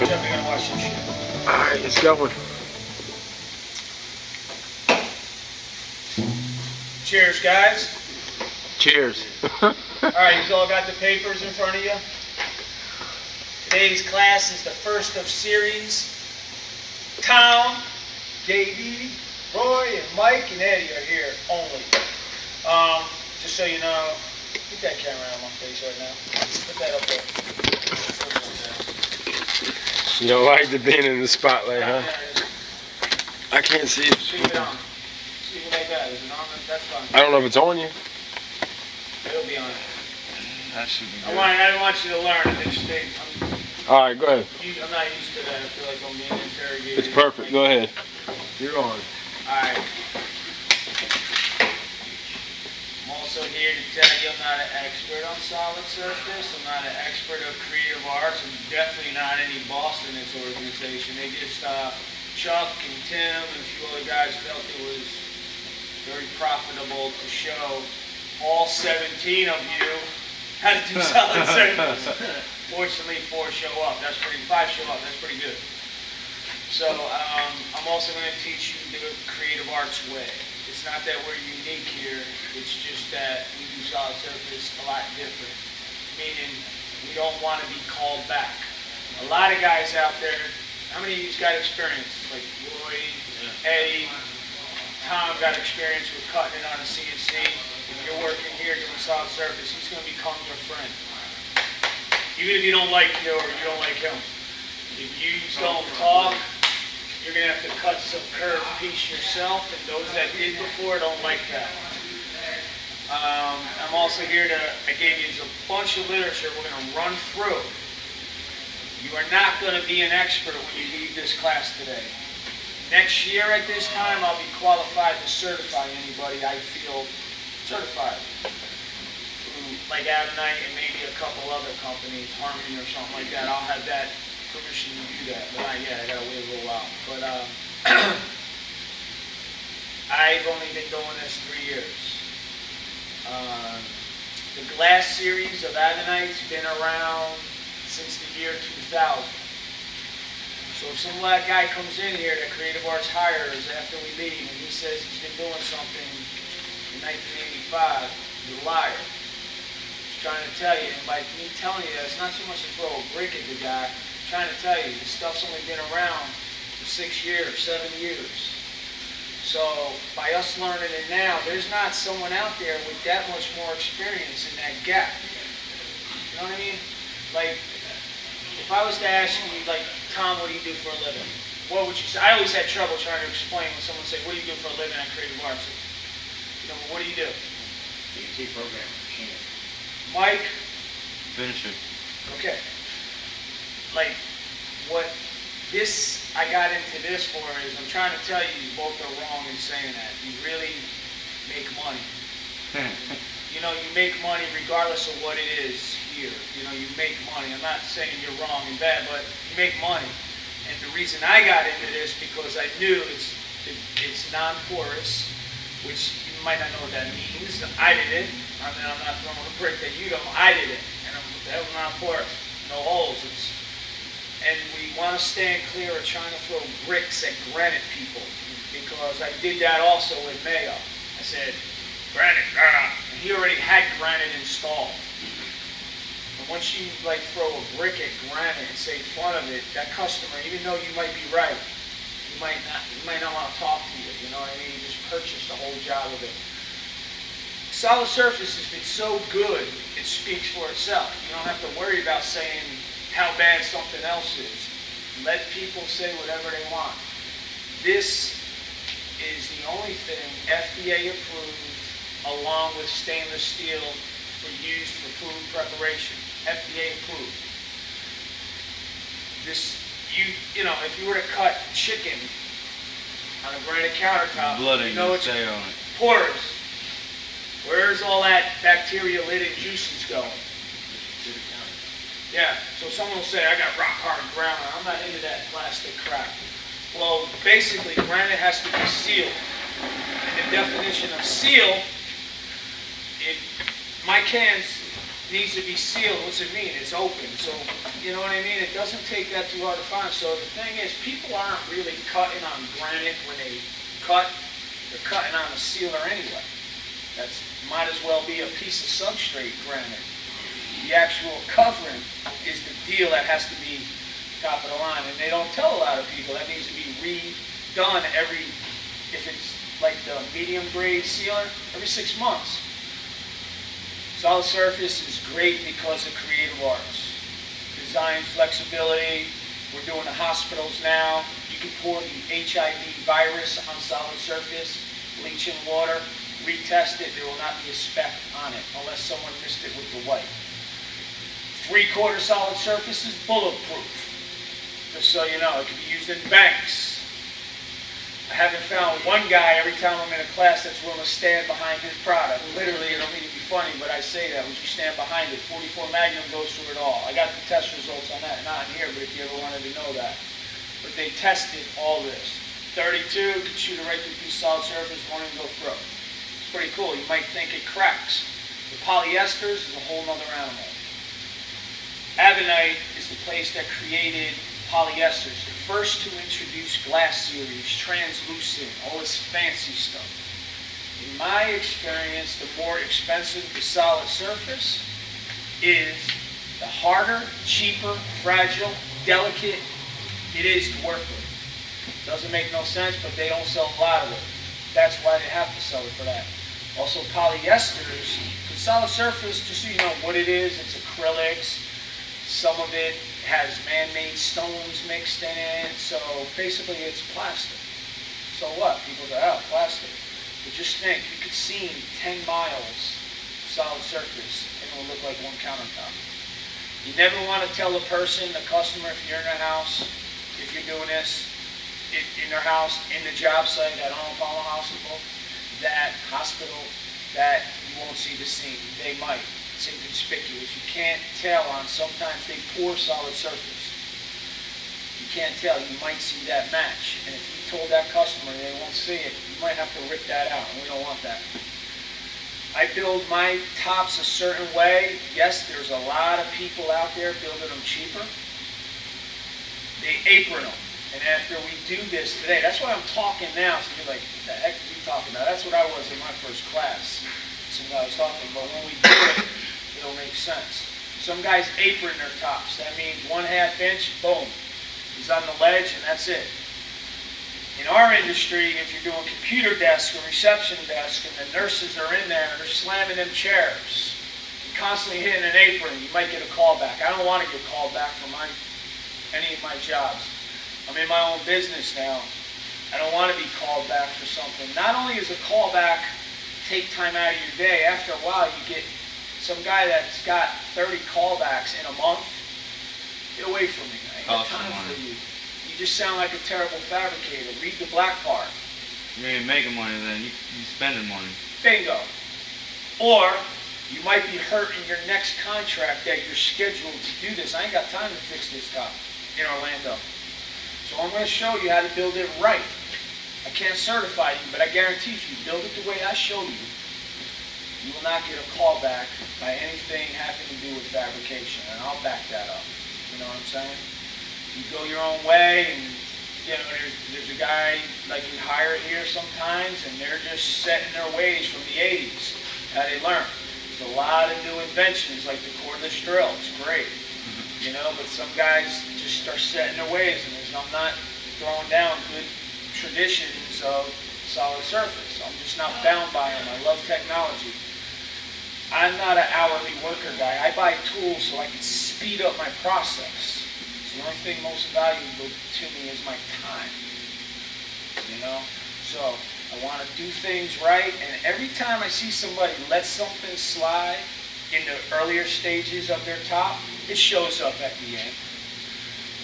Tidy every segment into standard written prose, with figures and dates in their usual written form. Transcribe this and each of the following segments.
Jeff, you're gonna watch this shit. Alright, it's going. Cheers, guys. Cheers. Alright, you all got the papers in front of you? Today's class is the first of series. Tom, JD, Roy, and Mike, and Eddie are here only. Just so you know, get that camera out of my face right now. Put that up there. You don't like the being in the spotlight, huh? I can't see it. Leave it on. Leave it like that. Is it on? That's fine. I don't know if it's on you. It'll be on. That should be good. I didn't want you to learn at this stage. Alright, go ahead. I'm not used to that. I feel like I'm being interrogated. It's perfect. Go ahead. You're on. Alright. I'm also here to tell you I'm not an expert on solid surface. I'm not an expert of creative arts. I'm definitely not any boss in this organization. They just, Chuck and Tim and a few other guys felt it was very profitable to show all 17 of you how to do solid surface. Fortunately, 5 show up. That's pretty good. So I'm also going to teach you the creative arts way. It's not that we're unique here. It's just that we do solid surface a lot different. Meaning we don't want to be called back. A lot of guys out there. How many of you got experience? Like Roy, Eddie, Tom got experience with cutting it on a CNC. If you're working here doing solid surface, he's going to become your friend. Even if you don't like you or you don't like him. If you don't talk, you're going to have to cut some curved piece yourself, and those that did before don't like that. I'm also here I gave you a bunch of literature we're going to run through. You are not going to be an expert when you leave this class today. Next year at this time, I'll be qualified to certify anybody I feel certified. Like Avonite and maybe a couple other companies, Harmony or something like that. I'll have that permission to do that, but not yet. I gotta wait a little while. But I've only been doing this 3 years. The glass series of Avonite's been around since the year 2000. So if some black guy comes in here that Creative Arts hires after we leave and he says he's been doing something in 1985, he's a liar. Trying to tell you, and by me telling you that, it's not so much to throw a brick at the guy. I'm trying to tell you, this stuff's only been around for 6 years, 7 years. So by us learning it now, there's not someone out there with that much more experience in that gap. You know what I mean? Like, if I was to ask you, like, Tom, what do you do for a living? What would you say? I always had trouble trying to explain when someone said, what do you do for a living at Creative Arts? You know, what do you do? DDT program, machine. Mike? Finisher. Okay. Like, what I got into this for is, I'm trying to tell you, you both are wrong in saying that. You really make money. You know, you make money regardless of what it is here. You know, you make money. I'm not saying you're wrong and bad, but you make money. And the reason I got into this, because I knew it's non-porous, which you might not know what that means. I did it. I mean, I'm not throwing a brick that you don't. I did it. And that was not porous. No holes. And we want to stand clear of trying to throw bricks at granite people, because I did that also with Mayo. I said, granite, and he already had granite installed. And once you like throw a brick at granite and say fun of it, that customer, even though you might be right, he might not want to talk to you. You know what I mean? You just purchased the whole job of it. Solid surface, if it's so good, it speaks for itself. You don't have to worry about saying how bad something else is. Let people say whatever they want. This is the only thing FDA approved along with stainless steel for use for food preparation. FDA approved. This, you know, if you were to cut chicken on a granite countertop, Blood you know it's stay on it. porous. Where's all that bacteria-laden juices going? Yeah, so someone will say, I got rock hard granite. I'm not into that plastic crap. Well, basically, granite has to be sealed. And the definition of seal, my cans needs to be sealed. What's it mean? It's open. So, you know what I mean? It doesn't take that too hard to find. So the thing is, people aren't really cutting on granite when they cut. They're cutting on a sealer anyway. That's might as well be a piece of substrate granite. The actual covering is the deal that has to be top of the line. And they don't tell a lot of people that needs to be redone every, if it's like the medium grade sealer, every 6 months. Solid surface is great because of creative arts. Design flexibility. We're doing the hospitals now. You can pour the HIV virus on solid surface, bleach in water, retest it. There will not be a speck on it unless someone missed it with the white. 3/4 solid surface is bulletproof. Just so you know, it can be used in banks. I haven't found one guy every time I'm in a class that's willing to stand behind his product. Literally, I don't mean to be funny, but I say that. Would you stand behind it? 44 Magnum goes through it all. I got the test results on that, not in here, but if you ever wanted to know that. But they tested all this. 32 could shoot it right through a piece of solid surface, won't even go through. It's pretty cool. You might think it cracks. The polyesters is a whole nother animal. Avonite is the place that created polyesters, the first to introduce glass series, translucent, all this fancy stuff. In my experience, the more expensive the solid surface is, the harder, cheaper, fragile, delicate it is to work with. Doesn't make no sense, but they don't sell a lot of it. That's why they have to sell it for that. Also, polyesters, the solid surface, just so you know what it is, it's acrylics. Some of it has man-made stones mixed in it, so basically it's plastic. So what? People go, oh, plastic. But just think, you could seam 10 miles solid surface and it will look like one countertop. You never want to tell a person, the customer, if you're in their house, if you're doing this, in their house, in the job site at Arnold Palmer Hospital, that you won't see the seam. They might. It's inconspicuous. You can't tell on, sometimes they pour solid surface. You can't tell. You might see that match. And if you told that customer they won't see it, you might have to rip that out, and we don't want that. I build my tops a certain way. Yes, there's a lot of people out there building them cheaper. They apron them. And after we do this today, that's why I'm talking now. So you're like, what the heck are you talking about? That's what I was in my first class. That's what I was talking about. When we do it, it'll make sense. Some guys apron their tops. That means 1/2 inch, boom. He's on the ledge and that's it. In our industry, if you're doing computer desk or reception desk and the nurses are in there and they're slamming them chairs, you're constantly hitting an apron, you might get a call back. I don't want to get called back from any of my jobs. I'm in my own business now. I don't want to be called back for something. Not only is a callback take time out of your day, after a while you get some guy that's got 30 callbacks in a month. Get away from me. I ain't got time for you. You just sound like a terrible fabricator. Read the black part. You ain't making money then, you spending money. Bingo. Or you might be hurting your next contract that you're scheduled to do this. I ain't got time to fix this top in Orlando. So I'm going to show you how to build it right. I can't certify you, but I guarantee if you build it the way I show you, you will not get a call back by anything having to do with fabrication, and I'll back that up. You know what I'm saying? You go your own way, and you know there's a guy like you hire here sometimes, and they're just set in their ways from the 80s. How they learn. There's a lot of new inventions like the cordless drill. It's great, you know. But some guys just are set in their ways, and I'm not throwing down good traditions of solid surface. I'm just not bound by them. I love technology. I'm not an hourly worker guy. I buy tools so I can speed up my process. So the only thing most valuable to me is my time. You know? So I want to do things right, and every time I see somebody let something slide in the earlier stages of their top, it shows up at the end.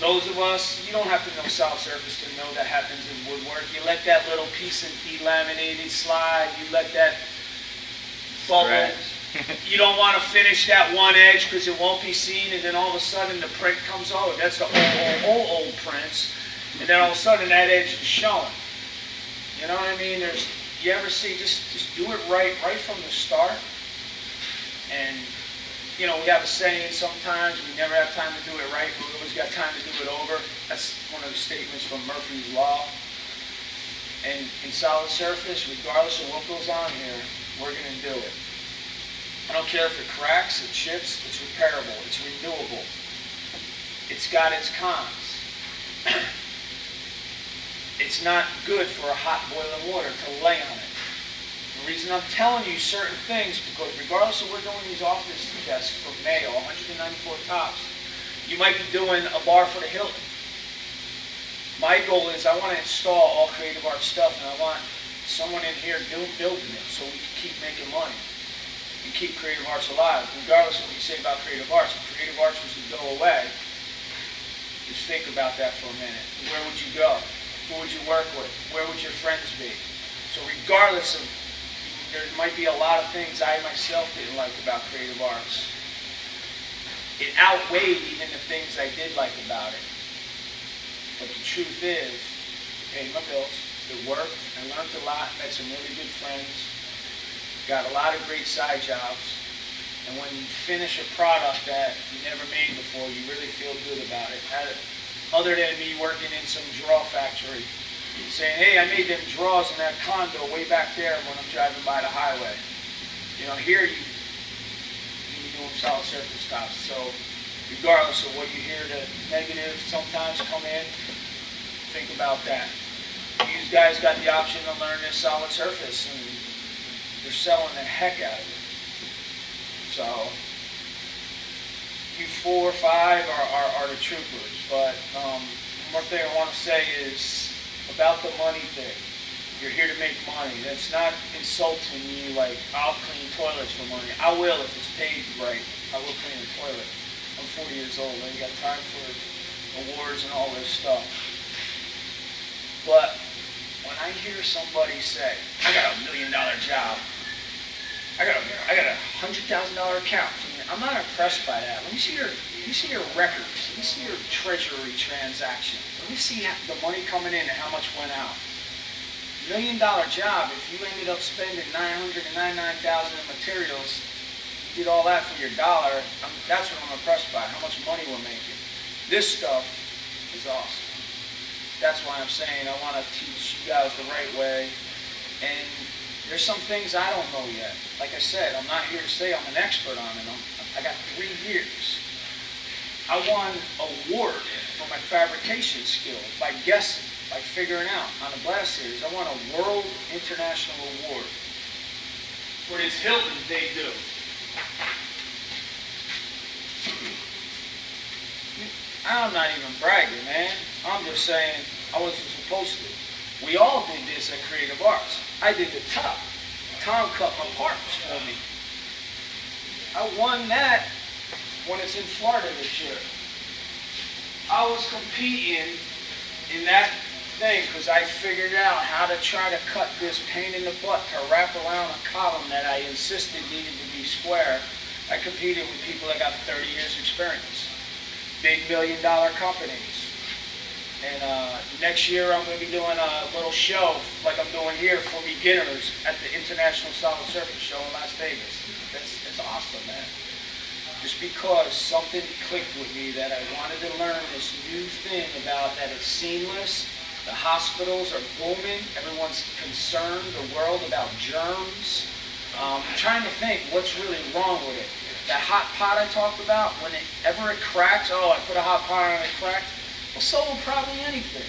Those of us, you don't have to know solid surface to know that happens in woodwork. You let that little piece of delaminated slide, you let that bubble. You don't want to finish that one edge because it won't be seen, and then all of a sudden the print comes over. That's the old prints. And then all of a sudden that edge is showing. You know what I mean? You ever see, just do it right from the start, and you know, we have a saying sometimes, we never have time to do it right, but we always got time to do it over. That's one of the statements from Murphy's Law. And in solid surface, regardless of what goes on here, we're going to do it. I don't care if it cracks, it chips, it's repairable, it's renewable. It's got its cons. It's not good for a hot boiling water to lay on it. The reason I'm telling you certain things, because regardless of we're doing these office tests for Mayo, 194 tops, you might be doing a bar for the Hilton. My goal is I want to install all Creative Arts stuff, and I want someone in here building it so we can keep making money and keep Creative Arts alive. Regardless of what you say about Creative Arts, if Creative Arts was to go away, just think about that for a minute. Where would you go? Who would you work with? Where would your friends be? So regardless of, there might be a lot of things I myself didn't like about Creative Arts. It outweighed even the things I did like about it. But the truth is, it paid my bills, it worked, I learned a lot, met some really good friends, got a lot of great side jobs, and when you finish a product that you never made before, you really feel good about it. Other than me working in some draw factory, saying, hey, I made them draws in that condo way back there when I'm driving by the highway. You know, here you be doing solid surface tops. So regardless of what you hear, the negative sometimes come in, think about that. You guys got the option to learn this solid surface, and they're selling the heck out of it. So you 4 or 5 are the troopers. But one more thing I want to say is about the money thing. You're here to make money. That's not insulting you like, I'll clean toilets for money. I will if it's paid right. I will clean the toilet. I'm 40 years old. I ain't got time for awards and all this stuff. But when I hear somebody say, I got $1 million job, I got a $100,000 account, I'm not impressed by that. Let me see your records. Let me see your treasury transactions. Let me see the money coming in and how much went out. $1 million job, if you ended up spending $999,000 in materials, you did all that for your dollar, that's what I'm impressed by, how much money we're making. This stuff is awesome. That's why I'm saying I want to teach you guys the right way. And there's some things I don't know yet. Like I said, I'm not here to say I'm an expert on it. I got 3 years. I won an award for my fabrication skills by guessing, by figuring out on the glass series. I won a World International Award for this Hilton they do. I'm not even bragging, man. I'm just saying I wasn't supposed to. We all did this at Creative Arts. I did the top. Tom cut my parts for me. I won that when it's in Florida this year. I was competing in that thing because I figured out how to try to cut this pain in the butt to wrap around a column that I insisted needed to be square. I competed with people that got 30 years experience. Big $1 million companies. And next year I'm going to be doing a little show like I'm doing here for beginners at the International Solid Surface Show in Las Vegas. That's awesome, man. Just because something clicked with me that I wanted to learn this new thing about that it's seamless. The hospitals are booming. Everyone's concerned, the world, about germs. I'm trying to think what's really wrong with it. That hot pot I talked about, whenever it cracks, oh, I put a hot pot on and it cracked. Well, so will probably anything.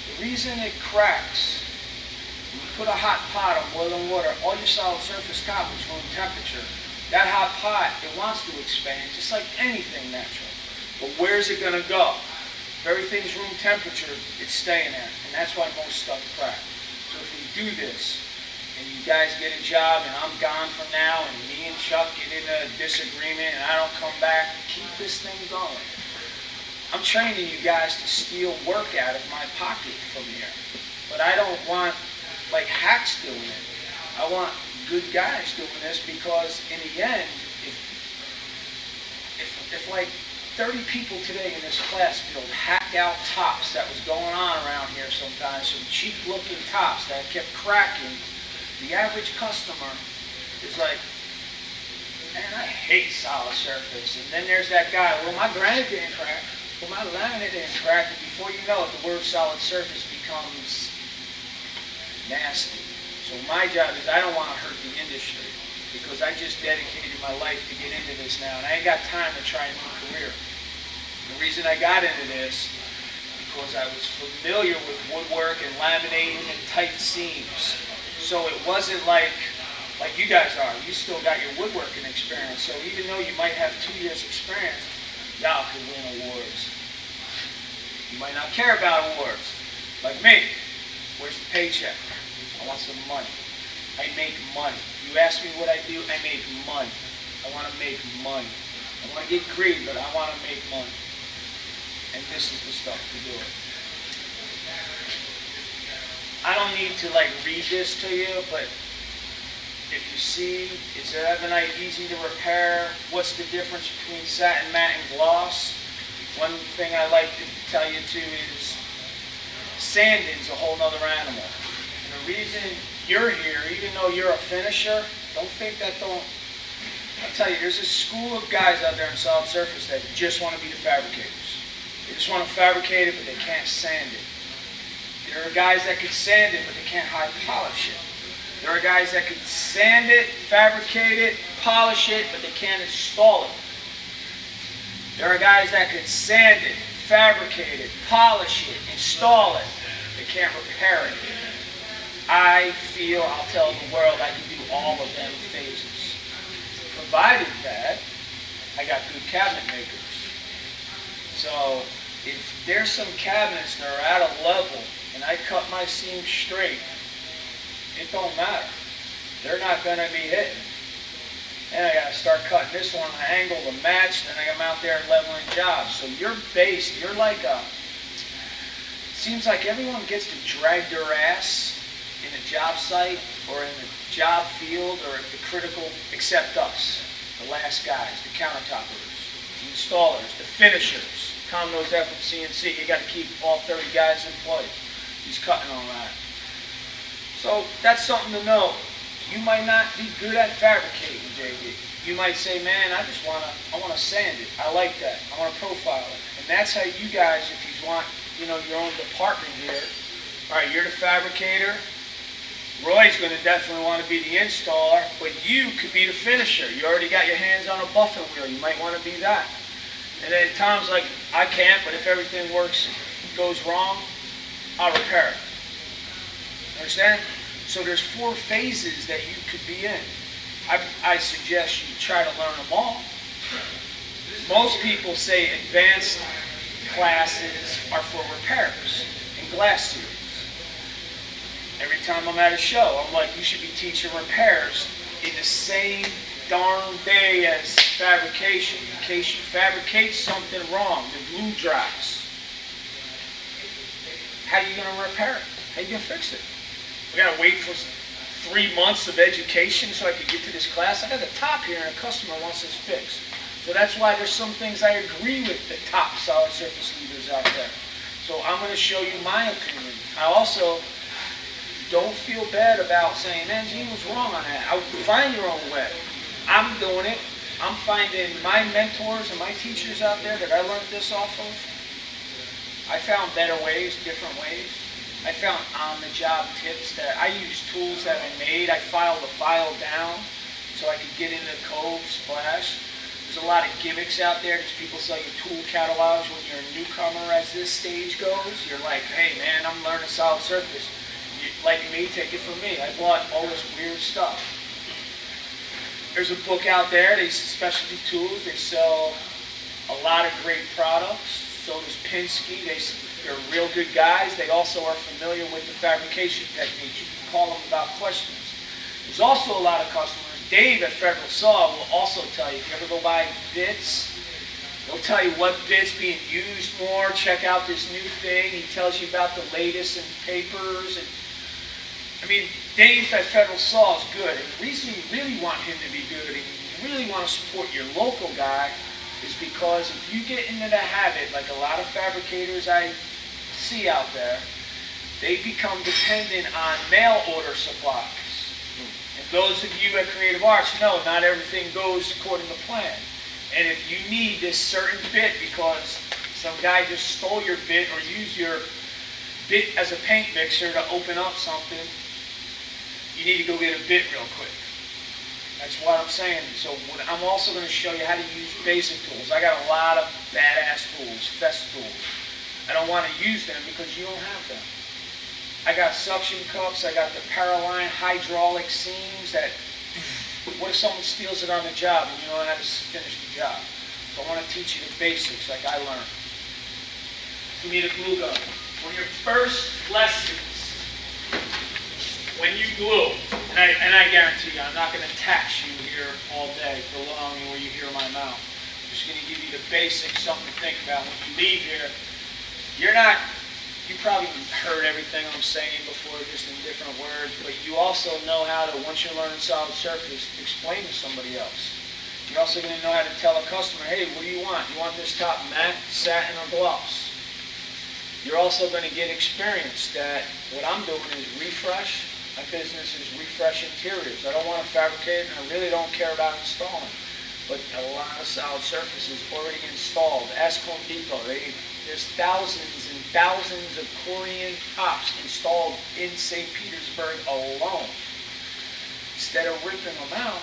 The reason it cracks, when you put a hot pot on boiling water, all your solid surface top is room temperature. That hot pot, it wants to expand, just like anything natural. But where's it going to go? If everything's room temperature, it's staying there. And that's why most stuff cracks. So if we do this, and you guys get a job, and I'm gone from now, and me and Chuck get in a disagreement, and I don't come back, keep this thing going. I'm training you guys to steal work out of my pocket from here. But I don't want, like, hacks doing it. I want good guys doing this because, in the end, if like 30 people today in this class build hacked out tops that was going on around here sometimes, some cheap-looking tops that kept cracking, the average customer is like, Man, I hate solid surface. And then there's that guy, well, my granite didn't crack. Well, my laminate didn't crack. And before you know it, the word solid surface becomes nasty. So my job is I don't want to hurt the industry because I just dedicated my life to get into this now. And I ain't got time to try a new career. The reason I got into this because I was familiar with woodwork and laminating and tight seams. So it wasn't like you guys are. You still got your woodworking experience. So even though you might have 2 years experience, y'all could win awards. You might not care about awards. Like me, where's the paycheck? I want some money. I make money. You ask me what I do, I make money. I want to make money. I want to get greedy, but I want to make money. And this is the stuff to do it. I don't need to read this to you, but if you see, is Avonite easy to repair? What's the difference between satin, matte, and gloss? One thing I like to tell you too is sanding's a whole nother animal. And the reason you're here, even though you're a finisher, don't think that I'll tell you, there's a school of guys out there in solid surface that just want to be the fabricators. They just want to fabricate it, but they can't sand it. There are guys that can sand it, but they can't high polish it. There are guys that can sand it, fabricate it, polish it, but they can't install it. There are guys that can sand it, fabricate it, polish it, install it. They can't repair it. I feel I'll tell the world I can do all of them phases. Provided that I got good cabinet makers. So if there's some cabinets that are at a level and I cut my seam straight, it don't matter. They're not going to be hitting. And I got to start cutting this one an angle to match, then I'm out there leveling jobs. So you're based, you're like it seems like everyone gets to drag their ass in a job site or in the job field or at the critical, except us, the last guys, the countertoppers, the installers, the finishers. Tom knows that from CNC. You got to keep all 30 guys employed. He's cutting all that. So that's something to know. You might not be good at fabricating, JD. You might say, man, I want to sand it. I like that. I want to profile it. And that's how you guys, if you want, your own department here. All right, you're the fabricator. Roy's going to definitely want to be the installer, but you could be the finisher. You already got your hands on a buffing wheel. You might want to be that. And then Tom's like, I can't, but if everything goes wrong, I'll repair it. Understand? So there's 4 phases that you could be in. I suggest you try to learn them all. Most people say advanced classes are for repairs and glass series. Every time I'm at a show, I'm like, you should be teaching repairs in the same darn day as fabrication. In case you fabricate something wrong, the glue dries. How are you going to repair it? How are you going to fix it? We got to wait for 3 months of education so I could get to this class. I got the top here and a customer wants this fixed. So that's why there's some things I agree with the top solid surface leaders out there. So I'm going to show you my opinion. I also don't feel bad about saying, man, Gene was wrong on that. Find your own way. I'm doing it. I'm finding my mentors and my teachers out there that I learned this off of. I found better ways, different ways. I found on-the-job tips that I use tools that I made. I filed the file down so I could get into code, splash. There's a lot of gimmicks out there. There's people sell you tool catalogs when you're a newcomer as this stage goes. You're like, hey man, I'm learning solid surface. Like me, take it from me. I bought all this weird stuff. There's a book out there, they specialty tools. They sell a lot of great products. So does Pinsky. They're real good guys. They also are familiar with the fabrication techniques. You can call them about questions. There's also a lot of customers. Dave at Federal Saw will also tell you, if you ever go buy bits, he'll tell you what bit's being used more. Check out this new thing. He tells you about the latest in papers. And I mean, Dave at Federal Saw is good. And the reason you really want him to be good and you really want to support your local guy is because if you get into the habit, like a lot of fabricators I see out there, they become dependent on mail order supplies. And those of you at Creative Arts know not everything goes according to plan. And if you need this certain bit because some guy just stole your bit or used your bit as a paint mixer to open up something, you need to go get a bit real quick. That's what I'm saying. So I'm also going to show you how to use basic tools. I got a lot of badass tools, fest tools. I don't want to use them because you don't have them. I got suction cups, I got the Paraline hydraulic seams that, what if someone steals it on the job and you don't know how to finish the job? So I want to teach you the basics like I learned. You need a glue gun. One of your first lessons when you glue, and I guarantee you, I'm not going to tax you here all day for long where you hear my mouth. I'm just going to give you the basics, something to think about when you leave here. You probably heard everything I'm saying before, just in different words, but you also know how to, once you learn solid surface, explain to somebody else. You're also going to know how to tell a customer, hey, what do you want? You want this top matte, satin, or gloss? You're also going to get experience that what I'm doing is refresh. My business is refresh interiors. I don't want to fabricate, and I really don't care about installing. But a lot of solid surfaces already installed. Ask Home Depot. There's thousands and thousands of Corian tops installed in St. Petersburg alone. Instead of ripping them out,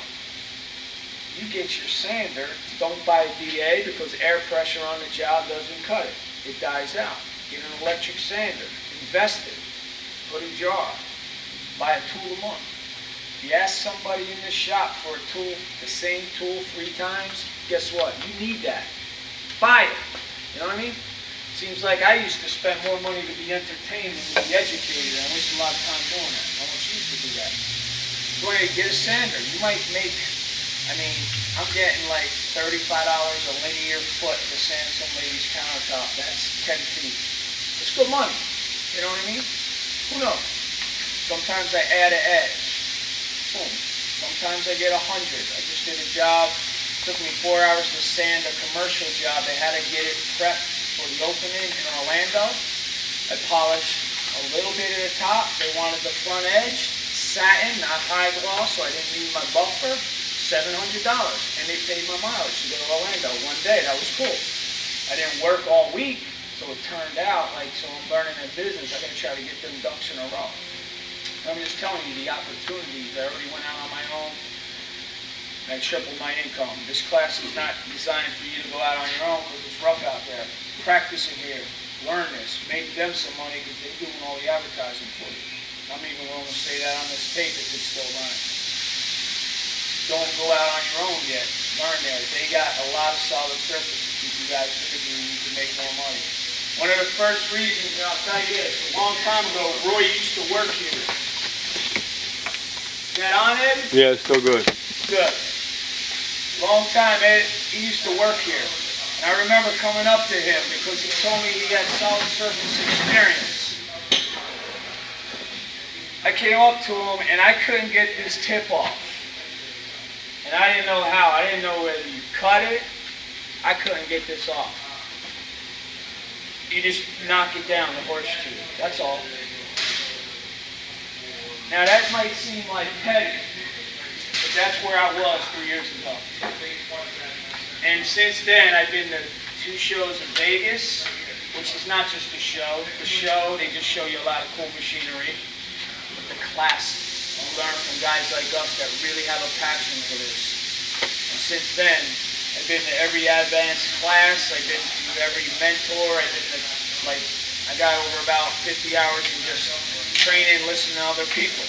you get your sander. Don't buy a DA because air pressure on the job doesn't cut it. It dies out. Get an electric sander. Invest it. Put a jar. Buy a tool a month. If you ask somebody in the shop for a tool, the same tool 3 times, guess what? You need that. Buy it. You know what I mean? Seems like I used to spend more money to be entertained than to be educated, and I waste a lot of time doing that. I want you to do that. Go ahead, get a sander. You might make, I'm getting like $35 a linear foot to sand some lady's countertop. That's 10 feet. It's good money. You know what I mean? Who knows? Sometimes I add an edge. Boom. Sometimes I get 100. I just did a job. It took me 4 hours to sand a commercial job. They had to get it prepped for the opening in Orlando. I polished a little bit at the top. They wanted the front edge, satin, not high gloss, so I didn't need my buffer. $700. And they paid my mileage to go to Orlando one day. That was cool. I didn't work all week, so it turned out like, so I'm learning that business. I got to try to get them ducks in a row. I'm just telling you the opportunities. I already went out on my own. I tripled my income. This class is not designed for you to go out on your own because it's rough out there. Practice it here. Learn this. Make them some money because they're doing all the advertising for you. I'm even willing to say that on this tape if it's still running. Don't go out on your own yet. Learn there. They got a lot of solid surface to keep you guys busy and you can make more money. One of the first reasons, and I'll tell you this, a long time ago, Roy used to work here. Is that on, Ed? Yeah, it's still good. Good. Long time, Ed, he used to work here. And I remember coming up to him because he told me he had solid surface experience. I came up to him and I couldn't get this tip off. And I didn't know how. I didn't know whether you cut it. I couldn't get this off. You just knock it down the horseshoe. That's all. Now that might seem like petty, but that's where I was 3 years ago. And since then, I've been to 2 shows in Vegas, which is not just a show. The show, they just show you a lot of cool machinery. But the class, you learn from guys like us that really have a passion for this. And since then, I've been to every advanced class. I've been to every mentor. I've been to, I got over about 50 hours in just training, listening to other people.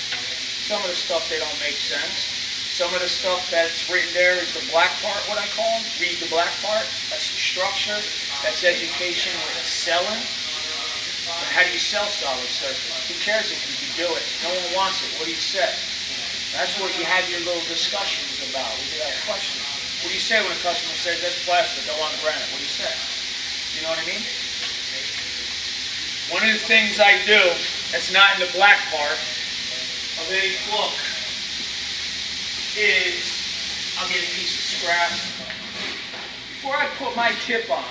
Some of the stuff, they don't make sense. Some of the stuff that's written there is the black part, what I call them. Read the black part. That's the structure. That's education with selling. And how do you sell solid surface? Who cares if you can do it? No one wants it. What do you say? That's what you have your little discussions about. We get that question. What do you say when a customer says, that's plastic, I want granite? What do you say? You know what I mean? One of the things I do that's not in the black part of any book is I'll get a piece of scrap. Before I put my tip on,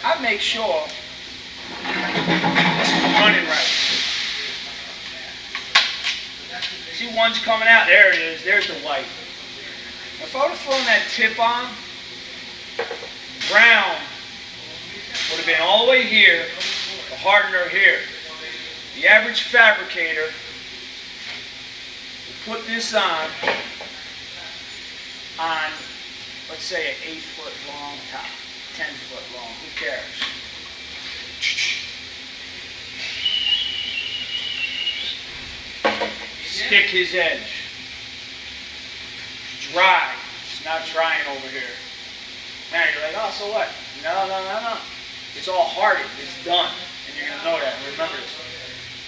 I make sure it's running right. See one's coming out. There it is. There's the white. If I would have thrown that tip on, brown would have been all the way here, the hardener here. The average fabricator will put this on, let's say, an 8-foot long top, 10-foot long, who cares? Stick his edge. Dry. It's not drying over here. Now you're like, oh, so what? No. It's all hardened. It's done. And you're going to know that. Remember this.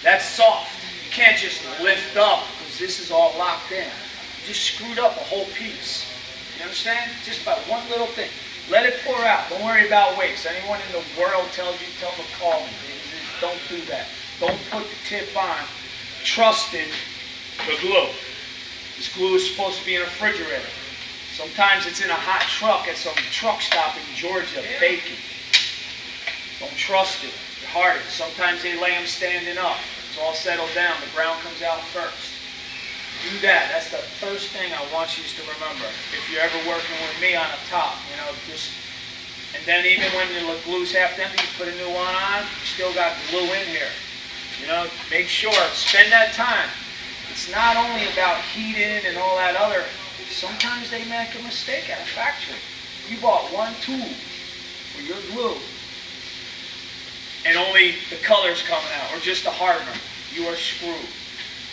That's soft. You can't just lift up because this is all locked in. You just screwed up a whole piece. You understand? Just by one little thing. Let it pour out. Don't worry about weights. Anyone in the world tells you, tell them to call me. Don't do that. Don't put the tip on trusting the glue. This glue is supposed to be in a refrigerator. Sometimes it's in a hot truck at some truck stop in Georgia baking. Don't trust it. It's hardened. Sometimes they lay them standing up. It's all settled down. The brown comes out first. Do that. That's the first thing I want you to remember. If you're ever working with me on a top, and then even when the glue's half empty, you put a new one on, you still got glue in here. Make sure, spend that time. It's not only about heating and all that other. Sometimes they make a mistake at a factory. You bought one tube for your glue, and only the color's coming out, or just the hardener. You are screwed.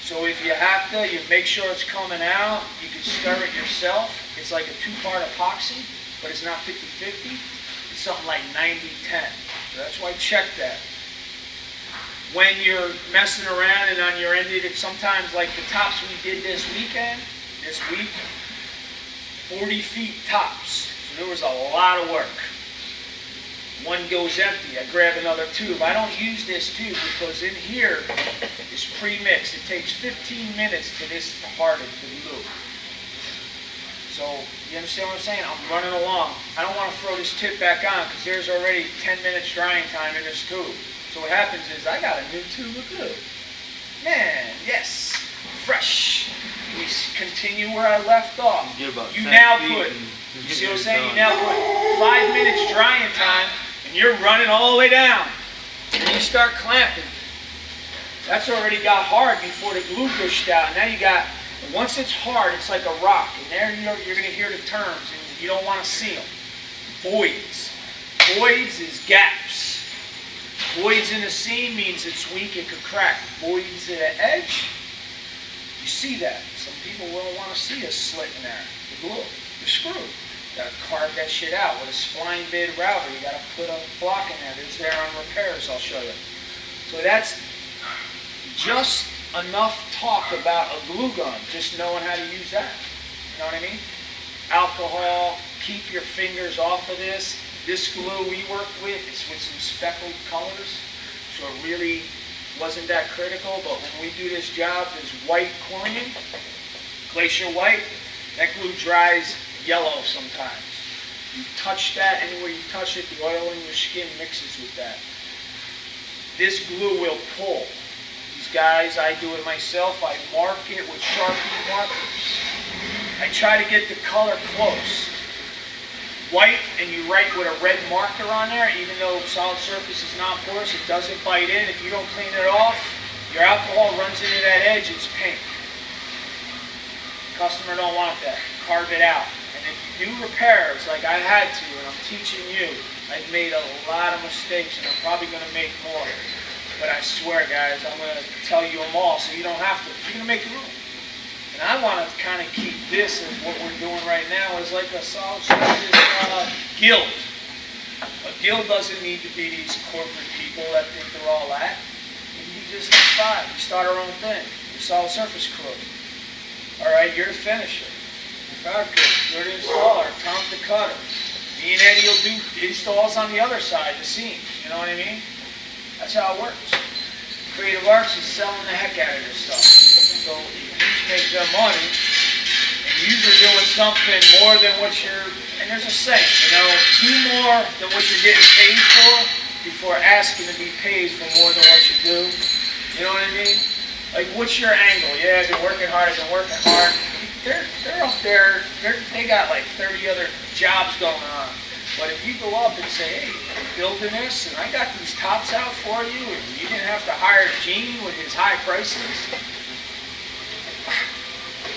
So if you have to, you make sure it's coming out. You can stir it yourself. It's like a 2-part epoxy, but it's not 50-50. It's something like 90-10. So that's why check that. When you're messing around and on your end, it's sometimes like the tops we did this week, 40 feet tops. So there was a lot of work. One goes empty, I grab another tube. I don't use this tube because in here is pre-mixed. It takes 15 minutes to this to harden the glue. So, you understand what I'm saying? I'm running along. I don't want to throw this tip back on because there's already 10 minutes drying time in this tube. So what happens is I got a new tube of glue. Man, yes, fresh. We continue where I left off. You now put, you see what I'm saying? You now put 5 minutes drying time and you're running all the way down. And you start clamping. That's already got hard before the glue gushed out. Now you got, once it's hard, it's like a rock. And there you're going to hear the terms and you don't want to see them. Voids. Voids is gaps. Voids in the seam means it's weak, it could crack. Voids at the edge, you see that. Some people won't want to see a slit in there. The glue, the screw. You got to carve that shit out with a spline bit router. You got to put a block in there. It's there on repairs, I'll show you. So that's just enough talk about a glue gun, just knowing how to use that. You know what I mean? Alcohol, keep your fingers off of this. This glue we worked with, it's with some speckled colors, so it really wasn't that critical, but when we do this job, this white Corian, glacier white, that glue dries yellow sometimes. You touch that, anywhere you touch it, the oil in your skin mixes with that. This glue will pull. These guys, I do it myself, I mark it with Sharpie markers. I try to get the color close. White, and you write with a red marker on there, even though solid surface is not porous, it doesn't bite in. If you don't clean it off, your alcohol runs into that edge, it's pink. Customer don't want that. Carve it out. And if you do repairs like I had to, and I'm teaching you, I've made a lot of mistakes, and I'm probably going to make more. But I swear, guys, I'm going to tell you them all, so you don't have to. You're going to make your own. And I want to kind of keep this as what we're doing right now is like a solid surface guild. A guild doesn't need to be these corporate people that think they're all that. It can be just like 5. We start our own thing. We're solid surface crew. All right, you're the finisher. You're fabricator. You're the installer. Tom's the cutter. Me and Eddie will do installs on the other side, the seams. You know what I mean? That's how it works. Creative Arts is selling the heck out of this stuff. So you make them money, and you're doing something more than what you're, and there's a saying, do more than what you're getting paid for before asking to be paid for more than what you do. You know what I mean? Like, what's your angle? Yeah, they're working hard, they're working hard. They're up there, they got like 30 other jobs going on. But if you go up and say, hey, I'm building this, and I got these tops out for you, and you didn't have to hire Gene with his high prices,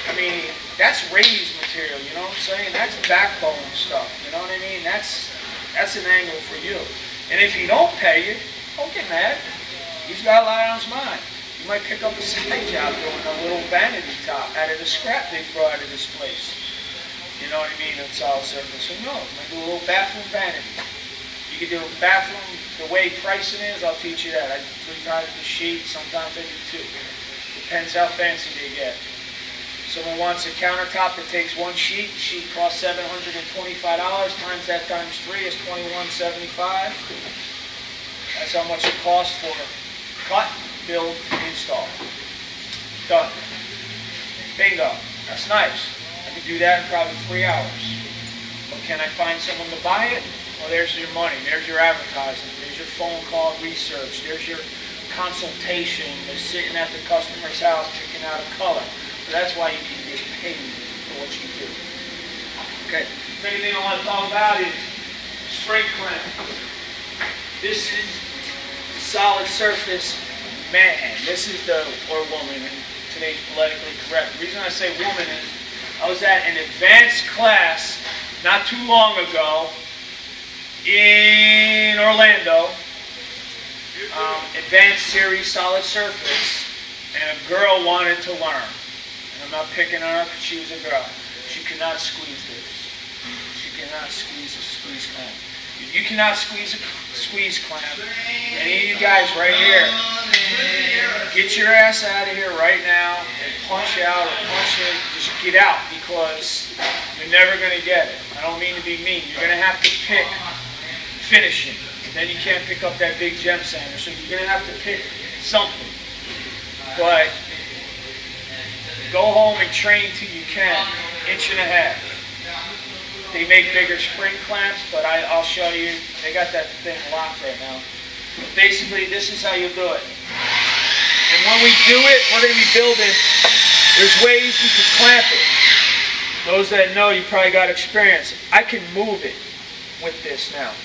I mean, that's raised material, you know what I'm saying? That's backbone stuff, you know what I mean? That's an angle for you. And if he don't pay you, don't get mad. He's got a lot on his mind. You might pick up a side job doing a little vanity top out of the scrap they brought to this place. You know what I mean? In solid surface. So no, you might do a little bathroom vanity. You can do a bathroom, the way pricing is, I'll teach you that. I do 3 times the sheet, sometimes I do 2. Depends how fancy they get. Someone wants a countertop that takes 1 sheet. The sheet costs $725. Times that times 3 is $21.75. That's how much it costs for cut, build, install. Done. Bingo. That's nice. I could do that in probably 3 hours. But can I find someone to buy it? Well, there's your money. There's your advertising. There's your phone call research. There's your consultation. They're sitting at the customer's house picking out a color. So that's why you can get paid for what you do. Okay. The second thing I want to talk about is spring clamp. This is solid surface man. This is the, or woman, in today's politically correct. The reason I say woman is I was at an advanced class not too long ago in Orlando, advanced series solid surface, and a girl wanted to learn. And I'm not picking on her because she was a girl. She could not squeeze this. She cannot squeeze a squeeze clamp. If you cannot squeeze a squeeze clamp, any of you guys right here, get your ass out of here right now and punch out or punch in. Just get out because you're never going to get it. I don't mean to be mean. You're going to have to pick finishing. Then you can't pick up that big gem sander. So you're going to have to pick something. But go home and train till you can. 1.5 inches. They make bigger spring clamps, but I'll show you. They got that thing locked right now. But basically, this is how you do it. And when we do it, we're going to be building. There's ways you can clamp it. Those that know, you probably got experience. I can move it with this now.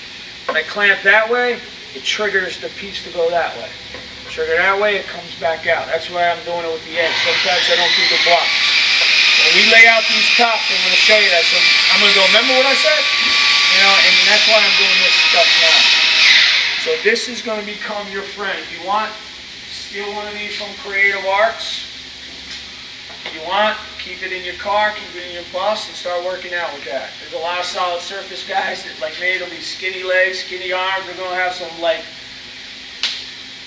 When I clamp that way, it triggers the piece to go that way. Trigger that way, it comes back out. That's why I'm doing it with the edge. Sometimes I don't do the blocks. When we lay out these tops, I'm going to show you that. So I'm going to go, remember what I said? You know, and that's why I'm doing this stuff now. So this is going to become your friend. If you want, steal one of these from Creative Arts. If you want, keep it in your car, keep it in your bus, and start working out with that. There's a lot of solid surface guys that, like me, they'll be skinny legs, skinny arms. They're going to have some, like,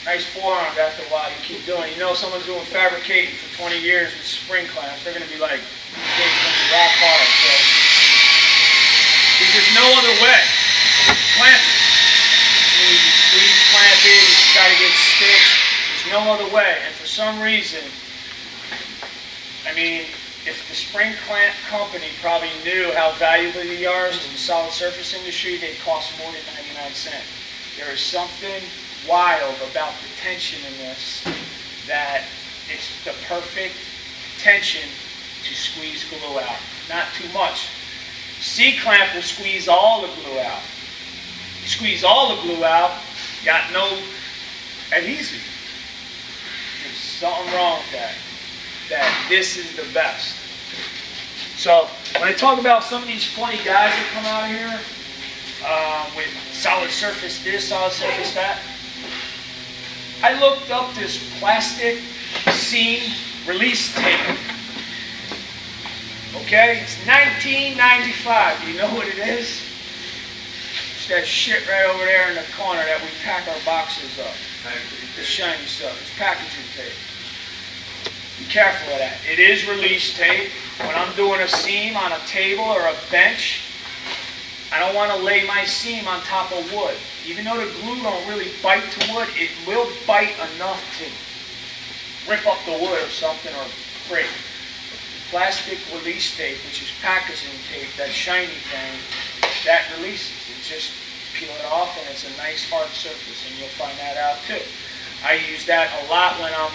nice forearms after a while you keep doing it. You know, someone's doing fabricating for 20 years with spring clamps. They're going to be like, rock hard. So, there's no other way. Clamp it. You squeeze, clamp it, you try to get stitched. There's no other way. And for some reason, I mean, if the spring clamp company probably knew how valuable they are to the solid surface industry, they'd cost more than 99 cents. There is something wild about the tension in this that it's the perfect tension to squeeze glue out. Not too much. C-clamp will squeeze all the glue out. You squeeze all the glue out, got no adhesive. There's something wrong with that. That this is the best. So when I talk about some of these funny guys that come out here with solid surface this, solid surface that, I looked up this plastic seam release tape. Okay, it's $19.95. Do you know what it is? It's that shit right over there in the corner that we pack our boxes up. The shiny stuff. It's packaging tape. Be careful of that. It is release tape. When I'm doing a seam on a table or a bench, I don't want to lay my seam on top of wood. Even though the glue don't really bite to wood, it will bite enough to rip up the wood or something or break. The plastic release tape, which is packaging tape, that shiny thing, that releases. It just peel it off and it's a nice hard surface, and you'll find that out too. I use that a lot when I'm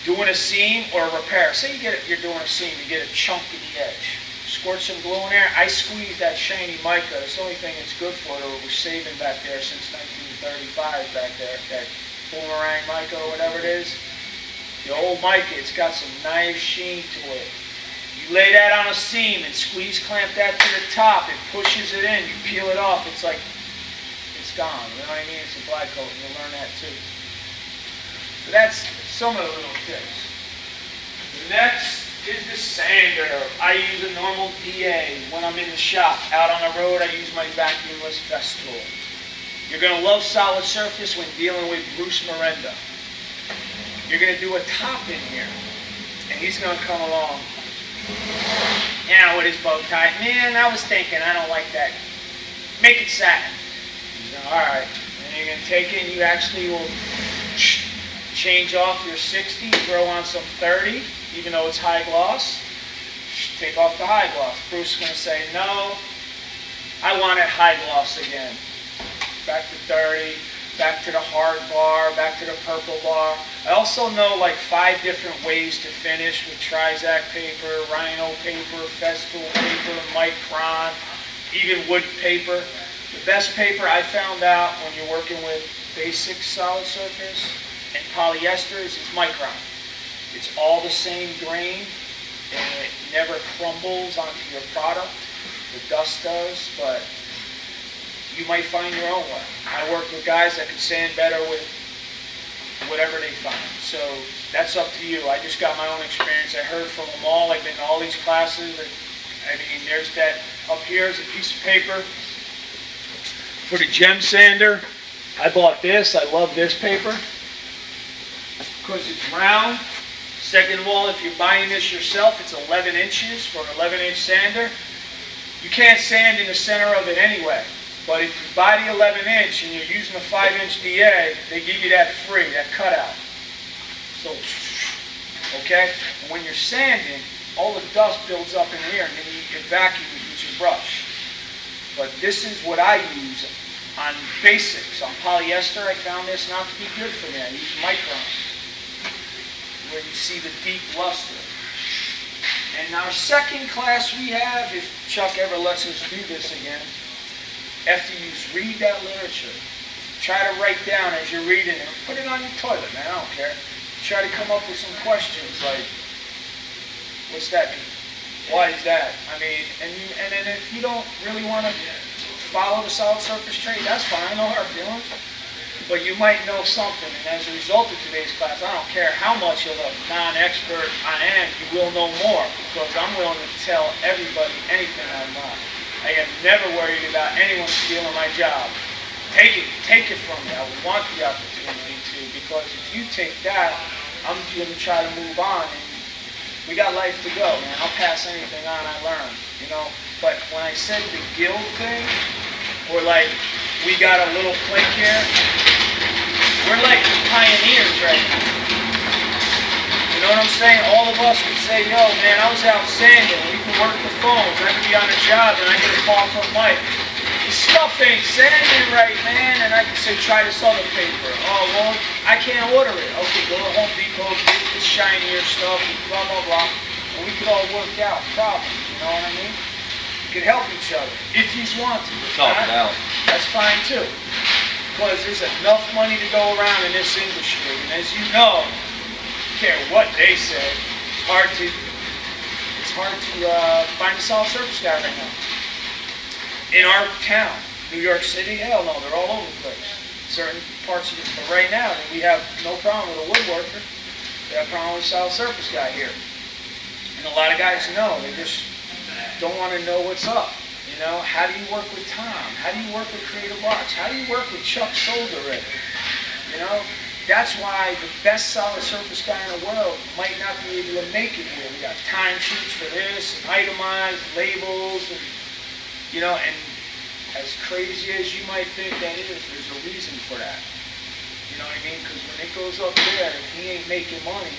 doing a seam or a repair. Say you're doing a seam, you get a chunk in the edge. Squirt some glue in there. I squeeze that shiny mica. It's the only thing it's good for that we're saving back there since 1935 back there. That boomerang mica or whatever it is. The old mica, it's got some nice sheen to it. You lay that on a seam and squeeze clamp that to the top. It pushes it in. You peel it off. It's like, it's gone. You know what I mean? It's a black coat. And you'll learn that too. So that's some of the little tips. The next is the sander. I use a normal DA when I'm in the shop. Out on the road, I use my vacuumless vest tool. You're going to love solid surface when dealing with Bruce Miranda. You're going to do a top in here, and he's going to come along. Now with his bow tie, man, I was thinking, I don't like that. Make it satin. All right, and you're going to take it, and you actually will change off your 60, throw on some 30, even though it's high gloss. Take off the high gloss. Bruce is going to say, no, I want it high gloss again. Back to 30, back to the hard bar, back to the purple bar. I also know like 5 different ways to finish with Trizac paper, Rhino paper, Festool paper, Micron, even wood paper. The best paper I found out when you're working with basic solid surface and polyesters is Micron. It's all the same grain and it never crumbles onto your product. The dust does, but you might find your own way. I work with guys that can sand better with whatever they find. So that's up to you. I just got my own experience. I heard from them all. I've been to all these classes. I mean, there's that up here is a piece of paper for the gem sander. I bought this. I love this paper because it's round. Second of all, if you're buying this yourself, it's 11 inches for an 11-inch sander. You can't sand in the center of it anyway. But if you buy the 11-inch and you're using a 5-inch DA, they give you that free, that cutout. So, okay? And when you're sanding, all the dust builds up in here and then you vacuum with your brush. But this is what I use on basics. On polyester, I found this not to be good for me. I use Micron, where you see the deep luster. And our second class we have, if Chuck ever lets us do this again, after you read that literature, try to write down as you're reading it. Put it on your toilet, man, I don't care. Try to come up with some questions like, what's that mean? Why is that? I mean, and then if you don't really want to follow the solid surface trade, that's fine, no hard feelings. But you might know something, and as a result of today's class, I don't care how much of a non-expert I am, you will know more, because I'm willing to tell everybody anything I'm not. I am never worried about anyone stealing my job. Take it from me. I would want the opportunity to, because if you take that, I'm going to try to move on. And we got life to go, man. I'll pass anything on I learn, you know. But when I said the guild thing, or like, we got a little clique here, we're like the pioneers right now. You know what I'm saying? All of us could say, yo, man, I was out sanding. We can work the phones. I could be on a job and I get a call from Mike. The stuff ain't sanding right, man. And I can say, try this other paper. Oh, well, I can't order it. Okay, go to Home Depot, get the shinier stuff, blah, blah, blah. And we could all work out problems. You know what I mean? We could help each other if you want to. Talk it out. That's fine, too. Because there's enough money to go around in this industry. And as you know, care what they say, it's hard to find a solid surface guy right now. In our town, New York City, hell no, they're all over the place. Certain parts of it, but right now, we have no problem with a woodworker. We have a problem with a solid surface guy here. And a lot of guys know, they just don't want to know what's up. You know, how do you work with Tom? How do you work with Creative Arts? How do you work with Chuck Solder? You know? That's why the best solid surface guy in the world might not be able to make it here. We got time sheets for this, and itemized labels, and you know, and as crazy as you might think that is, there's a reason for that. You know what I mean? Because when it goes up there, if he ain't making money,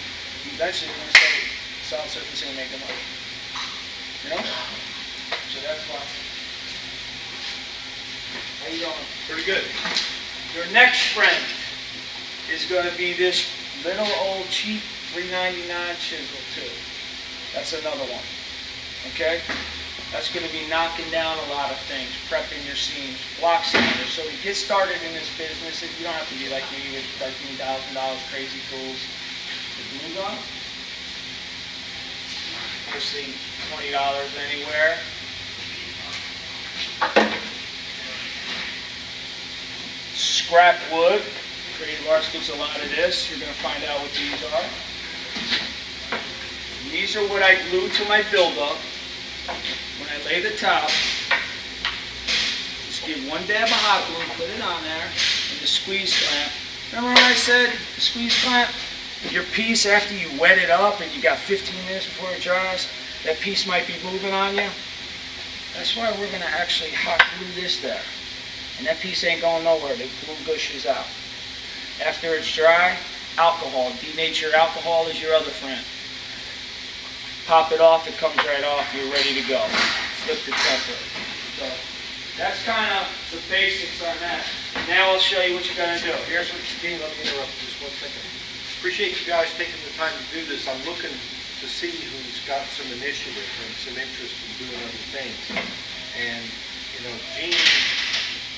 eventually going to say, solid surface ain't making money. You know? So that's why. How you doing? Pretty good. Your next friend is going to be this little old cheap $3.99 chisel too. That's another one. Okay? That's going to be knocking down a lot of things, prepping your seams, block sander. So to get started in this business, you don't have to be like me with $13,000 crazy tools. The glue gun, mostly $20 anywhere. Scrap wood. Creative Arts gives a lot of this. You're going to find out what these are. These are what I glue to my build-up. When I lay the top, just give one dab of hot glue, put it on there, and the squeeze clamp. Remember when I said the squeeze clamp? Your piece, after you wet it up and you got 15 minutes before it dries, that piece might be moving on you. That's why we're going to actually hot glue this there. And that piece ain't going nowhere. The glue gushes out. After it's dry, alcohol. Denatured alcohol is your other friend. Pop it off, it comes right off, you're ready to go. Flip the template. So that's kind of the basics on that. Now I'll show you what you're going to do. Here's what Dean, let me interrupt you just 1 second. Appreciate you guys taking the time to do this. I'm looking to see who's got some initiative and some interest in doing other things. And, you know, Gene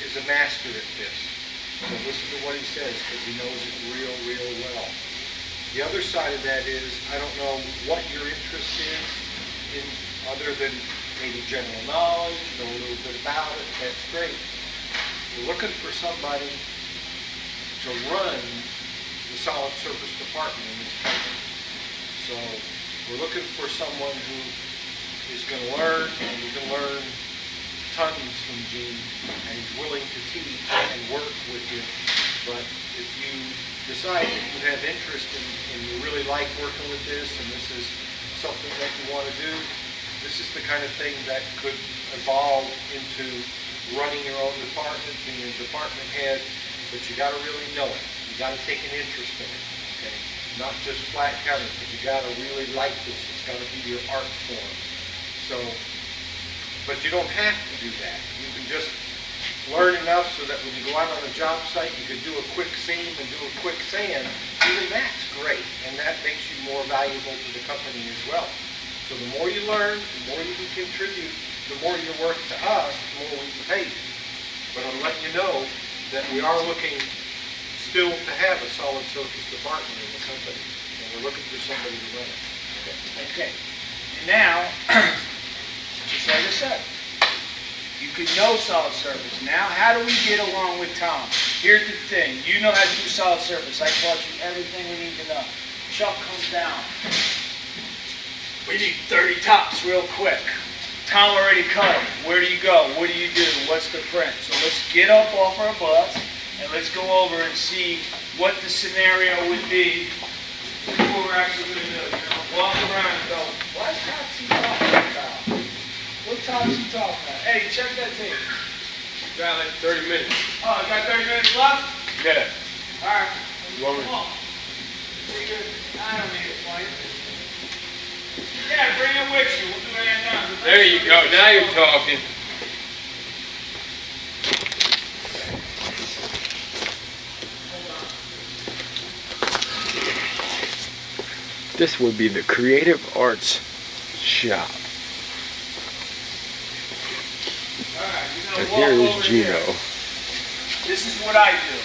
is a master at this. So listen to what he says because he knows it real, real well. The other side of that is, I don't know what your interest is in other than maybe general knowledge, know a little bit about it, that's great. We're looking for somebody to run the solid surface department in this company. So we're looking for someone who is going to learn, and you can learn tons from Gene, and he's willing to teach and work with you. But if you decide that you have interest and you really like working with this, and this is something that you want to do, this is the kind of thing that could evolve into running your own department, being a department head, but you got to really know it. You got to take an interest in it, okay? Not just flat counting, but you got to really like this. It's got to be your art form. So, but you don't have to do that. You can just learn enough so that when you go out on a job site, you can do a quick seam and do a quick sand. Even that's great, and that makes you more valuable to the company as well. So the more you learn, the more you can contribute, the more you're worth to us, the more we can pay you. But I'm letting you know that we are looking still to have a solid surface department in the company, and we're looking for somebody to run it. Okay. And now, just like I said, you can know solid surface. Now, how do we get along with Tom? Here's the thing. You know how to do solid surface. I taught you everything we need to know. Chuck comes down. We need 30 tops real quick. Tom already cut it. Where do you go? What do you do? What's the print? So let's get up off our butts and let's go over and see what the scenario would be before we're actually going to do it. You know, walk around and go, what tops he talking about? What tops he talking about? Hey, check that tape. Got like 30 minutes. Oh, you got 30 minutes left? Yeah. All right. You want me? Come on. Pretty good. I don't need it for you. Yeah, bring it with you. We'll do it now. There you go. Now you're talking. This would be the Creative Arts shop. Alright, And you're here gonna is walk over Gino. here. This is what I do.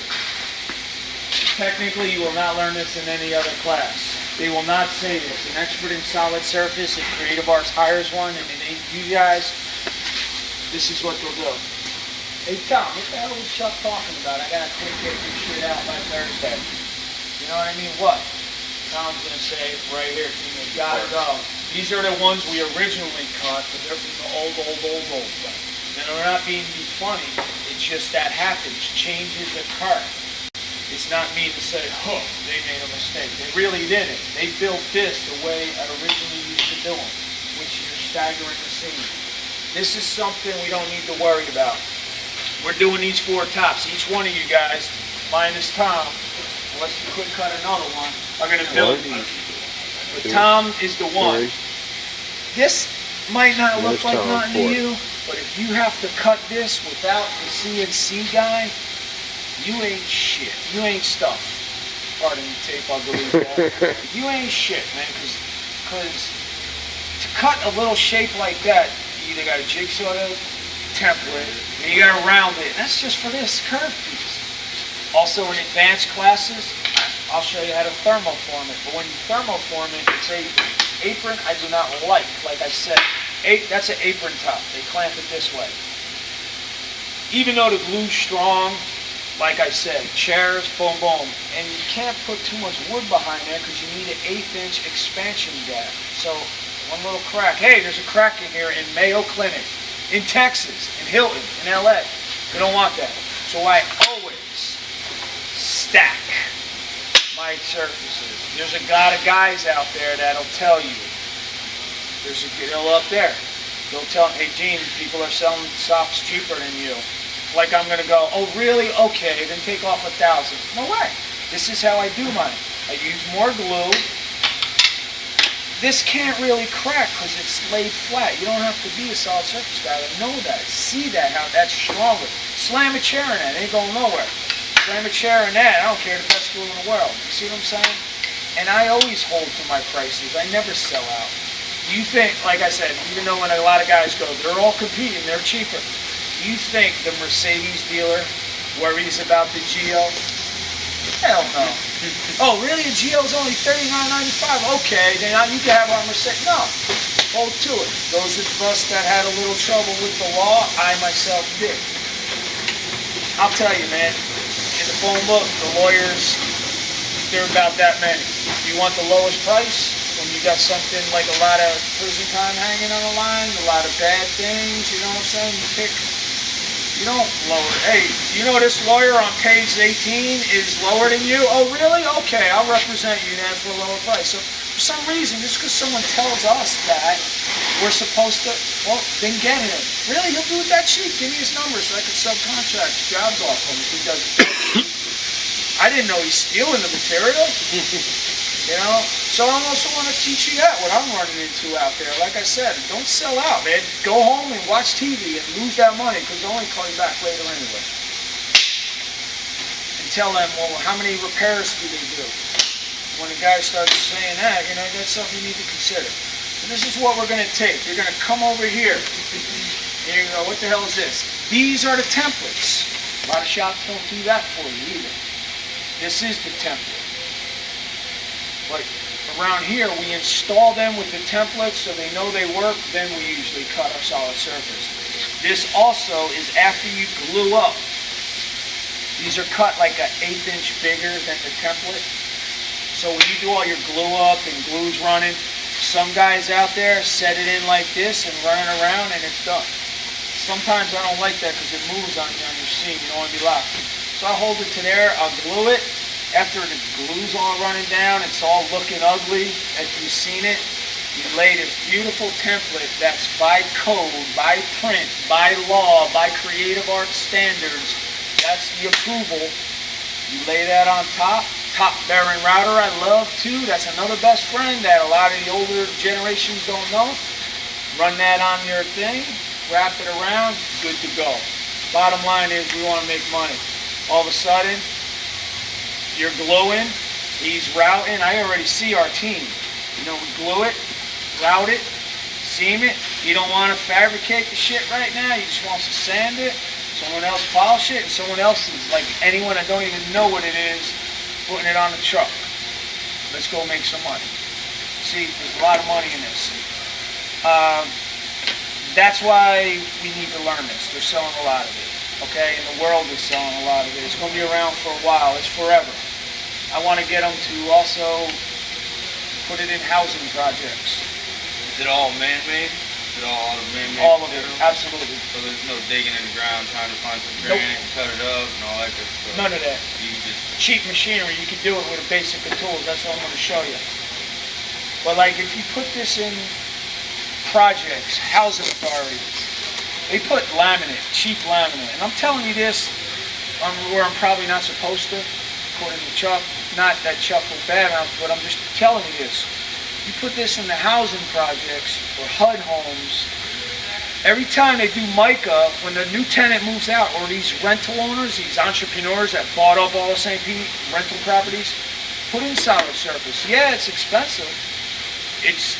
Technically, you will not learn this in any other class. They will not say this. An expert in solid surface, if Creative Arts hires one, and they, you guys, this is what they'll do. Hey Tom, what the hell was Chuck talking about? I gotta quick get this shit out by Thursday. You know what I mean? What? Tom's gonna say right here, King, you gotta go. These are the ones we originally cut, but they're from the old stuff. And they're not being be funny, it's just that happens. Changes occur. It's not me to say, oh, they made a mistake. They really didn't. They built this the way I originally used to do them, which you're staggering the seam. This is something we don't need to worry about. We're doing these 4 tops. Each one of you guys, minus Tom, unless you quick cut another one, are going to build these. But Tom is the one. This might not look like nothing to you, but if you have to cut this without the CNC guy, you ain't shit. You ain't stuff. pardon the tape, I'll delete that. You ain't shit, man, because to cut a little shape like that, you either got a jigsaw template, and you got to round it. And that's just for this curve piece. Also in advanced classes, I'll show you how to thermoform it. But when you thermoform it, it's a apron I do not like. Like I said, that's an apron top. They clamp it this way. Even though the glue's strong, like I said, chairs, boom, boom. And you can't put too much wood behind there because you need an 1/8" expansion gap. So one little crack. Hey, there's a crack in here in Mayo Clinic, in Texas, in Hilton, in LA. You don't want that. So I always stack my surfaces. There's a lot of guys out there that'll tell you. There's a girl up there. They'll tell me, hey Gene, people are selling sops cheaper than you. Like I'm gonna go, oh really? Okay, then take off 1,000. No way. This is how I do mine. I use more glue. This can't really crack because it's laid flat. You don't have to be a solid surface guy to know that. See that, how that's stronger. Slam a chair in that, it ain't going nowhere. Slam a chair in that, I don't care, the best glue in the world. You see what I'm saying? And I always hold to my prices. I never sell out. You think, like I said, even though when a lot of guys go, they're all competing, they're cheaper. You think the Mercedes dealer worries about the Geo? Hell no. Oh, really? A Geo's only $39.95? Okay, then you can have our Mercedes. No. Hold to it. Those of us that had a little trouble with the law, I myself did. I'll tell you, man, in the phone book, the lawyers, they're about that many. If you want the lowest price, when you got something like a lot of prison time hanging on the line, a lot of bad things, you know what I'm saying? You pick. You don't lower it. Hey, you know this lawyer on page 18 is lower than you? Oh, really? Okay, I'll represent you then for a lower price. So for some reason, just because someone tells us that, we're supposed to, well, then get him. Really? He'll do it that cheap. Give me his number so I can subcontract jobs off him if he does it. I didn't know he's stealing the material. You know? So I also want to teach you that, what I'm running into out there. Like I said, don't sell out, man. Go home and watch TV and lose that money because they'll only call you back later anyway. And tell them, well, how many repairs do they do? When the guy starts saying that, you know, that's something you need to consider. So this is what we're going to take. You're going to come over here. And you're going to go, what the hell is this? These are the templates. A lot of shops don't do that for you either. This is the template. But around here, we install them with the templates so they know they work, then we usually cut our solid surface. This also is after you glue up. These are cut like an 1/8" bigger than the template. So when you do all your glue up and glue's running, some guys out there set it in like this and run it around and it's done. Sometimes I don't like that because it moves on your seam, you don't want to be locked. So I hold it to there, I'll glue it. After the glue's all running down, it's all looking ugly. If you've seen it, you lay this beautiful template that's by code, by print, by law, by creative art standards. That's the approval. You lay that on top. Top bearing router I love too. That's another best friend that a lot of the older generations don't know. Run that on your thing, wrap it around, good to go. Bottom line is we want to make money. All of a sudden, you're gluing, he's routing. I already see our team. You know, we glue it, route it, seam it. He don't want to fabricate the shit right now. He just wants to sand it. Someone else polish it, and someone else is like anyone that don't even know what it is, putting it on the truck. Let's go make some money. See, there's a lot of money in this. That's why we need to learn this. They're selling a lot of it. Okay, and the world is selling a lot of it. It's going to be around for a while. It's forever. I want to get them to also put it in housing projects. Is it all man-made? Is it all out of man-made? All of it, absolutely. So there's no digging in the ground trying to find some granite and cut it up and all that good stuff? None of that. You just... Cheap machinery, you can do it with a basic of tools. That's what I'm going to show you. But like if you put this in projects, housing authorities, they put laminate, cheap laminate. And I'm telling you this where I'm probably not supposed to, according to Chuck. Not that Chuck will badmouth, but I'm just telling you this. You put this in the housing projects or HUD homes, every time they do mica, when the new tenant moves out, or these rental owners, these entrepreneurs that bought up all of St. Pete rental properties, put in solid surface. Yeah, it's expensive. It's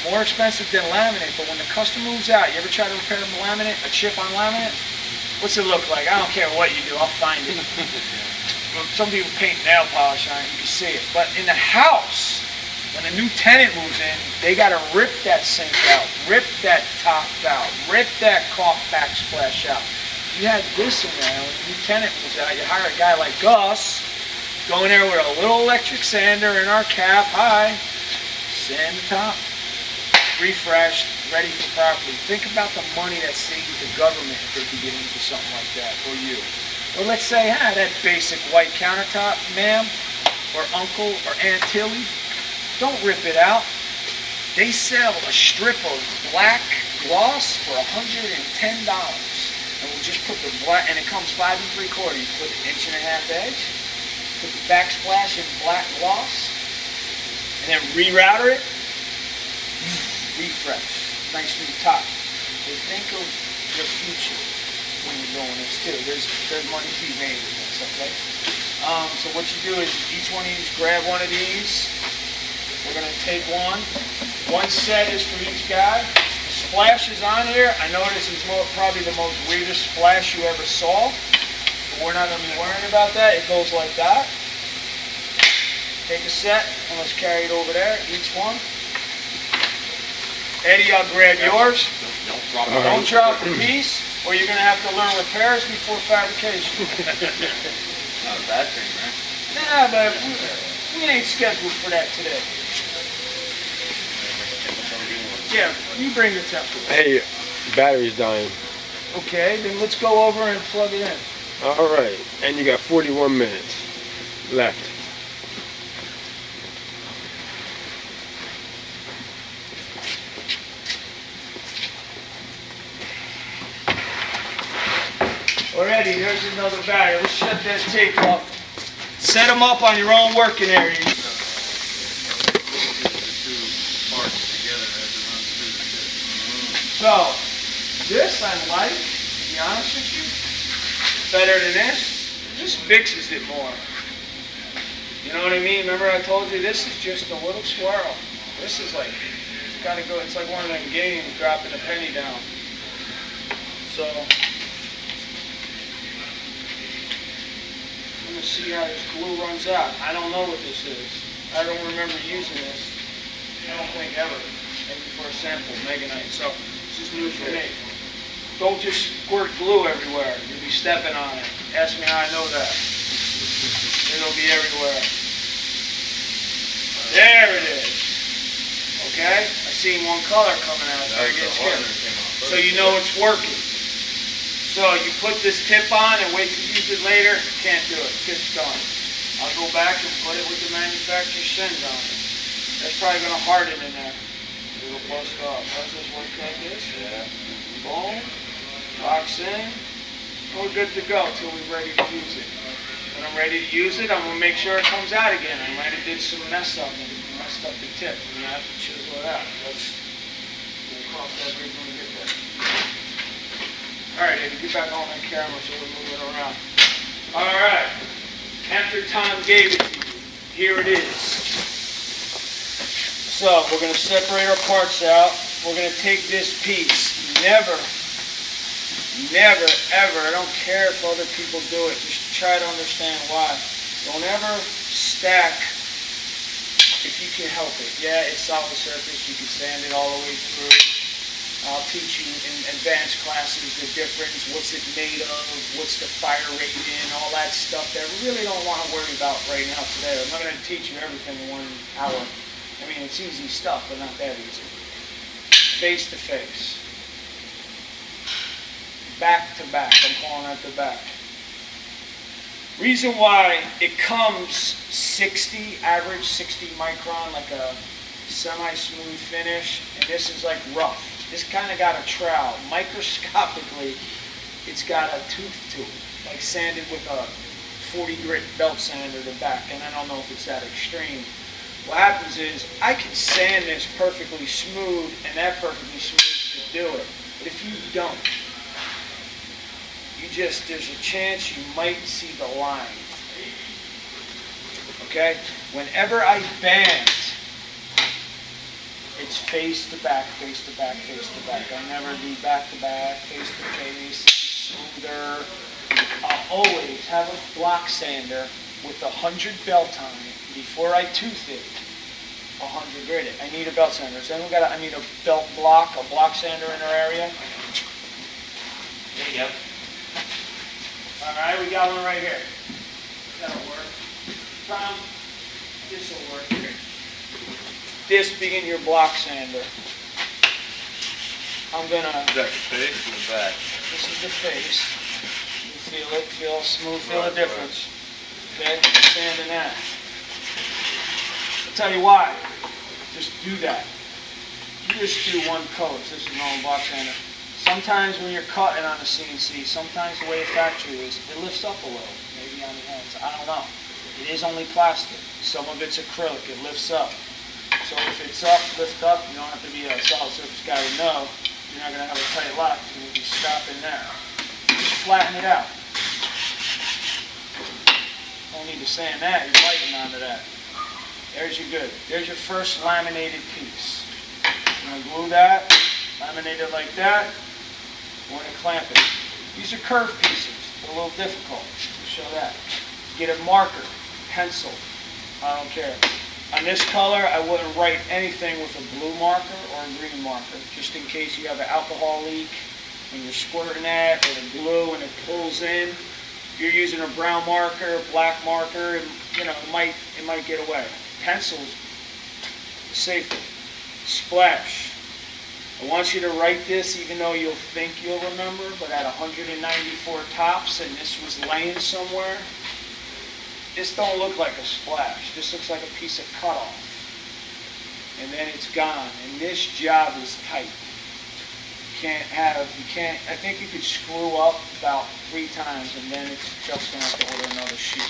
more expensive than laminate, but when the customer moves out, you ever try to repair laminate, a chip on laminate? What's it look like? I don't care what you do, I'll find it. Some people paint nail polish on it, you can see it. But in the house, when a new tenant moves in, they gotta rip that sink out, rip that top out, rip that caulk backsplash out. You had this in there, when a new tenant moves out, you hire a guy like Gus, go in there with a little electric sander in our cap, hi, sand the top, refreshed, ready for property. Think about the money that saves the government if they could get into something like that, or you. Or let's say, that basic white countertop, ma'am, or uncle, or Aunt Tilly, don't rip it out. They sell a strip of black gloss for $110. And we'll just put the black, and it comes 5 3/4. You put an 1.5 inch edge, put the backsplash in black gloss, and then rerouter it, refresh, nice new top. So think of your future when you're doing this too. There's money to be made in this, okay? So what you do is each one of you grab one of these. We're gonna take one. One set is for each guy. The splash is on here. I know this is probably the most weirdest splash you ever saw, but we're not gonna be worrying about that. It goes like that. Take a set and let's carry it over there, each one. Eddie, I'll grab yours. Don't drop a piece, or you're gonna have to learn repairs before fabrication. Not a bad thing, right? Nah, but we ain't scheduled for that today. Yeah, you bring the temper. Hey, battery's dying. Okay, then let's go over and plug it in. All right, and you got 41 minutes left. Alrighty, there's another battery. Let's shut that tape off. Set them up on your own working area. So, this I like, to be honest with you, better than this. This fixes it more. You know what I mean? Remember I told you this is just a little swirl. This is like, it's gotta go, it's like one of them games dropping a penny down. So, I'm gonna see how this glue runs out. I don't know what this is. I don't remember using this. I don't think ever. Maybe for a sample, Meganite. So, this is new for me. Don't just squirt glue everywhere. You'll be stepping on it. Ask me how I know that. It'll be everywhere. There it is. Okay? I seen one color coming out. So, so you know it's working. So you put this tip on and wait to use it later. Can't do it. Tip's done. I'll go back and put it with the manufacturer's send on it. That's probably going to harden in there. It'll bust off. Does this work like this? Yeah. Boom. Locks in. We're good to go till we're ready to use it. When I'm ready to use it, I'm going to make sure it comes out again. I might have did some mess up and messed up the tip. I'm going to have to chisel it out. We'll cross that bridge when we get there. Alright, Eddie, get back on that camera so we're moving around. Alright. After Tom gave it to you, here it is. So, we're going to separate our parts out. We're going to take this piece. Never, ever, I don't care if other people do it, just try to understand why. Don't ever stack if you can help it. Yeah, it's solid surface, you can sand it all the way through. I'll teach you in advanced classes the difference, what's it made of, what's the fire rating, all that stuff that we really don't want to worry about right now today. I'm not going to teach you everything in 1 hour. I mean, it's easy stuff, but not that easy. Face to face. Back to back. I'm calling that the back. Reason why it comes 60, average 60 micron, like a semi-smooth finish, and this is like rough. This kind of got a trowel. Microscopically, it's got a tooth to it, like sanded with a 40 grit belt sander to the back, and I don't know if it's that extreme. What happens is, I can sand this perfectly smooth, and that perfectly smooth to do it. But if you don't, there's a chance you might see the line. okay? Whenever I band, it's face to back, face to back, face to back. I never do back to back, face to face, smoother. I'll always have a block sander with 100 belt on it before I tooth it. 100 grit it. I need a belt sander. So I need a belt block, a block sander in our area. There you go. All right, we got one right here. That'll work. Tom, this will work here. This being your block sander. I'm gonna. Is that the face or the back? This is the face. You feel it, feel smooth, feel the difference. Okay, sanding that. I'll tell you why. Just do that. You just do one coat. This is normal block sander. Sometimes when you're cutting on the CNC, sometimes the way the factory is, it lifts up a little. Maybe on the ends. I don't know. It is only plastic. Some of it's acrylic. It lifts up. So if it's up, lift up. You don't have to be a solid surface guy to know. You're not going to have a tight lock. You're going to be stopping there. Just flatten it out. Don't need to sand that. You're biting onto that. There's your good. There's your first laminated piece. You're going to glue that, laminate it like that. We're going to clamp it. These are curved pieces. They're a little difficult. I'll show that. Get a marker, pencil. I don't care. On this color, I wouldn't write anything with a blue marker or a green marker, just in case you have an alcohol leak and you're squirting that, or the glue and it pulls in. If you're using a brown marker, black marker, you know, it might get away. Pencils, safer. Splash. I want you to write this, even though you'll think you'll remember, but at 194 tops, and this was laying somewhere. This don't look like a splash. This looks like a piece of cutoff. And then it's gone. And this job is tight. I think you could screw up about 3 times, and then it's just going to have to order another sheet.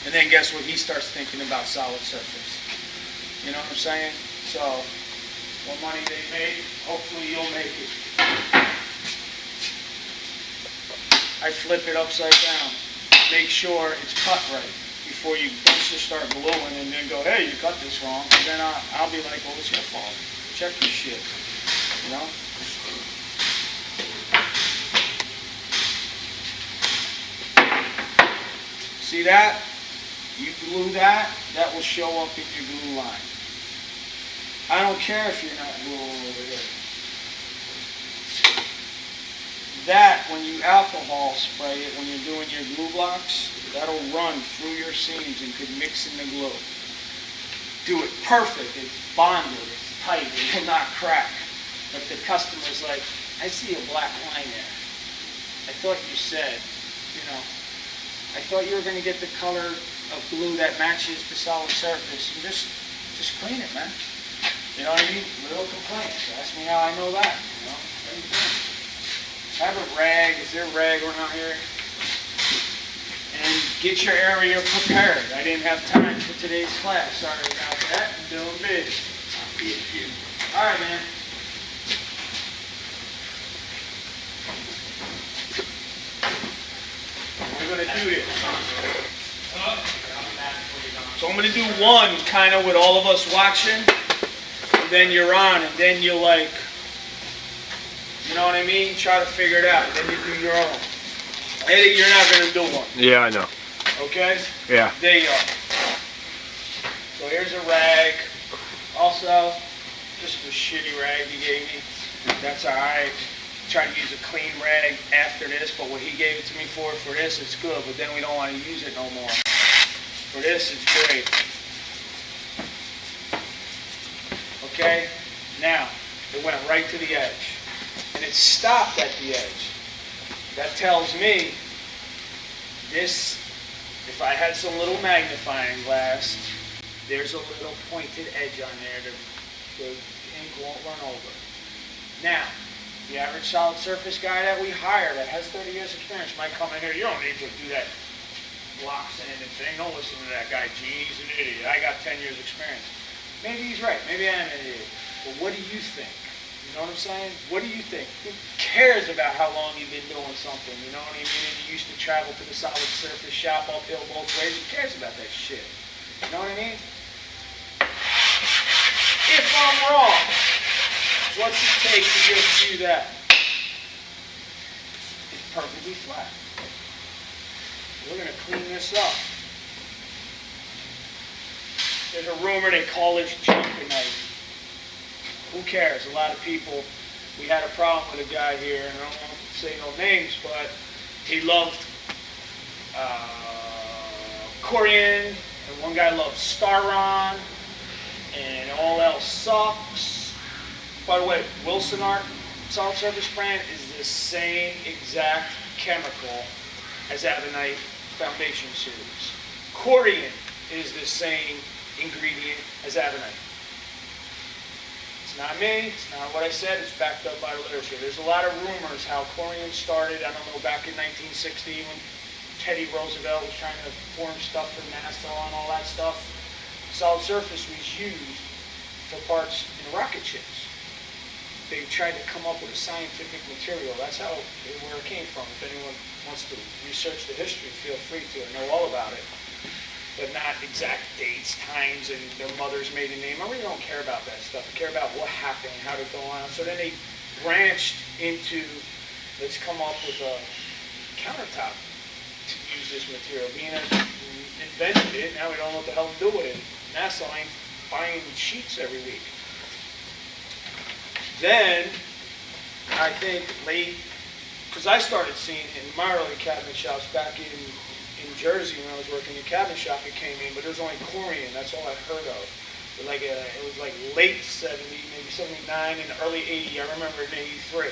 And then guess what? He starts thinking about solid surface. You know what I'm saying? So, what money they make, hopefully you'll make it. I flip it upside down. Make sure it's cut right before you just start gluing and then go, hey, you cut this wrong. And then I'll be like, well, it's your fault. Check your shit. You know? See that? You glue that, that will show up in your glue line. I don't care if you're not gluing over here. That, when you alcohol spray it, when you're doing your glue blocks, that'll run through your seams and could mix in the glue. Do it perfect. It's bonded. It's tight. It will not crack. But the customer's like, I see a black line there. I thought you said, you know, I thought you were going to get the color of glue that matches the solid surface. And just clean it, man. You know what I mean? Little complaints. Ask me how I know that. You know, same thing. Have a rag. Is there a rag around here? And get your area prepared. I didn't have time for today's class. Sorry about that. I'm doing big. All right, man. We're going to do this. So I'm going to do one kind of with all of us watching. And then you're on. And then you're like, you know what I mean? Try to figure it out. Then you do your own. Eddie, you're not going to do one. Yeah, I know. Okay? Yeah. There you are. So here's a rag. Also, just a shitty rag he gave me. That's alright. Try to use a clean rag after this, but what he gave it to me for this, it's good. But then we don't want to use it no more. For this, it's great. Okay? Now, it went right to the edge. And it stopped at the edge. That tells me this, if I had some little magnifying glass, there's a little pointed edge on there that the ink won't run over. Now, the average solid surface guy that we hire that has 30 years experience might come in here, you don't need to do that block sanding thing. Don't listen to that guy, Gene, he's an idiot. I got 10 years experience. Maybe he's right, maybe I am an idiot. But what do you think? You know what I'm saying? What do you think? Who cares about how long you've been doing something? You know what I mean? And you used to travel to the solid surface shop uphill both ways. Who cares about that shit? You know what I mean? If I'm wrong, what's it take to just do that? It's perfectly flat. We're going to clean this up. There's a rumor they call it Avonite. Who cares? A lot of people, we had a problem with a guy here, and I don't want to say no names, but he loved Corian, and one guy loved Staron, and all else sucks. By the way, Wilson Art solid surface brand is the same exact chemical as Avonite foundation series. Corian is the same ingredient as Avonite. It's not me, it's not what I said, it's backed up by the literature. There's a lot of rumors how Corian started, I don't know, back in 1960 when Teddy Roosevelt was trying to form stuff for NASA and all that stuff. Solid surface was used for parts in rocket ships. They tried to come up with a scientific material. That's where it came from. If anyone wants to research the history, feel free to and know all about it. But not exact dates, times, and their mother's maiden name. I really don't care about that stuff. I care about what happened, how to go on. So then they branched into, let's come up with a countertop to use this material. Being invented it, now we don't know what the hell to do with it. NASA ain't buying sheets every week. Then, I think late, because I started seeing it in my early cabinet shops back in Jersey when I was working in a cabinet shop, it came in, but there was only Corian, that's all I've heard of. But it was like late 70, maybe 79, and early 80, I remember in 83.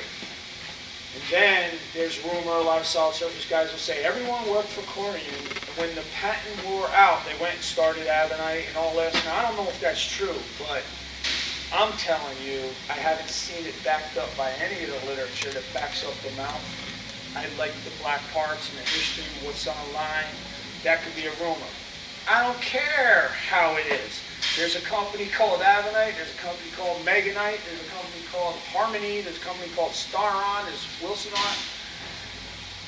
And then there's rumor, a lot of solid surface guys will say, everyone worked for Corian. When the patent wore out, they went and started Avonite and all this. Now, I don't know if that's true, but I'm telling you, I haven't seen it backed up by any of the literature that backs up the mouth. I like the black parts and the history, what's online. That could be a rumor. I don't care how it is. There's a company called Avonite, there's a company called Meganite, there's a company called Harmony, there's a company called Staron, there's Wilson Art.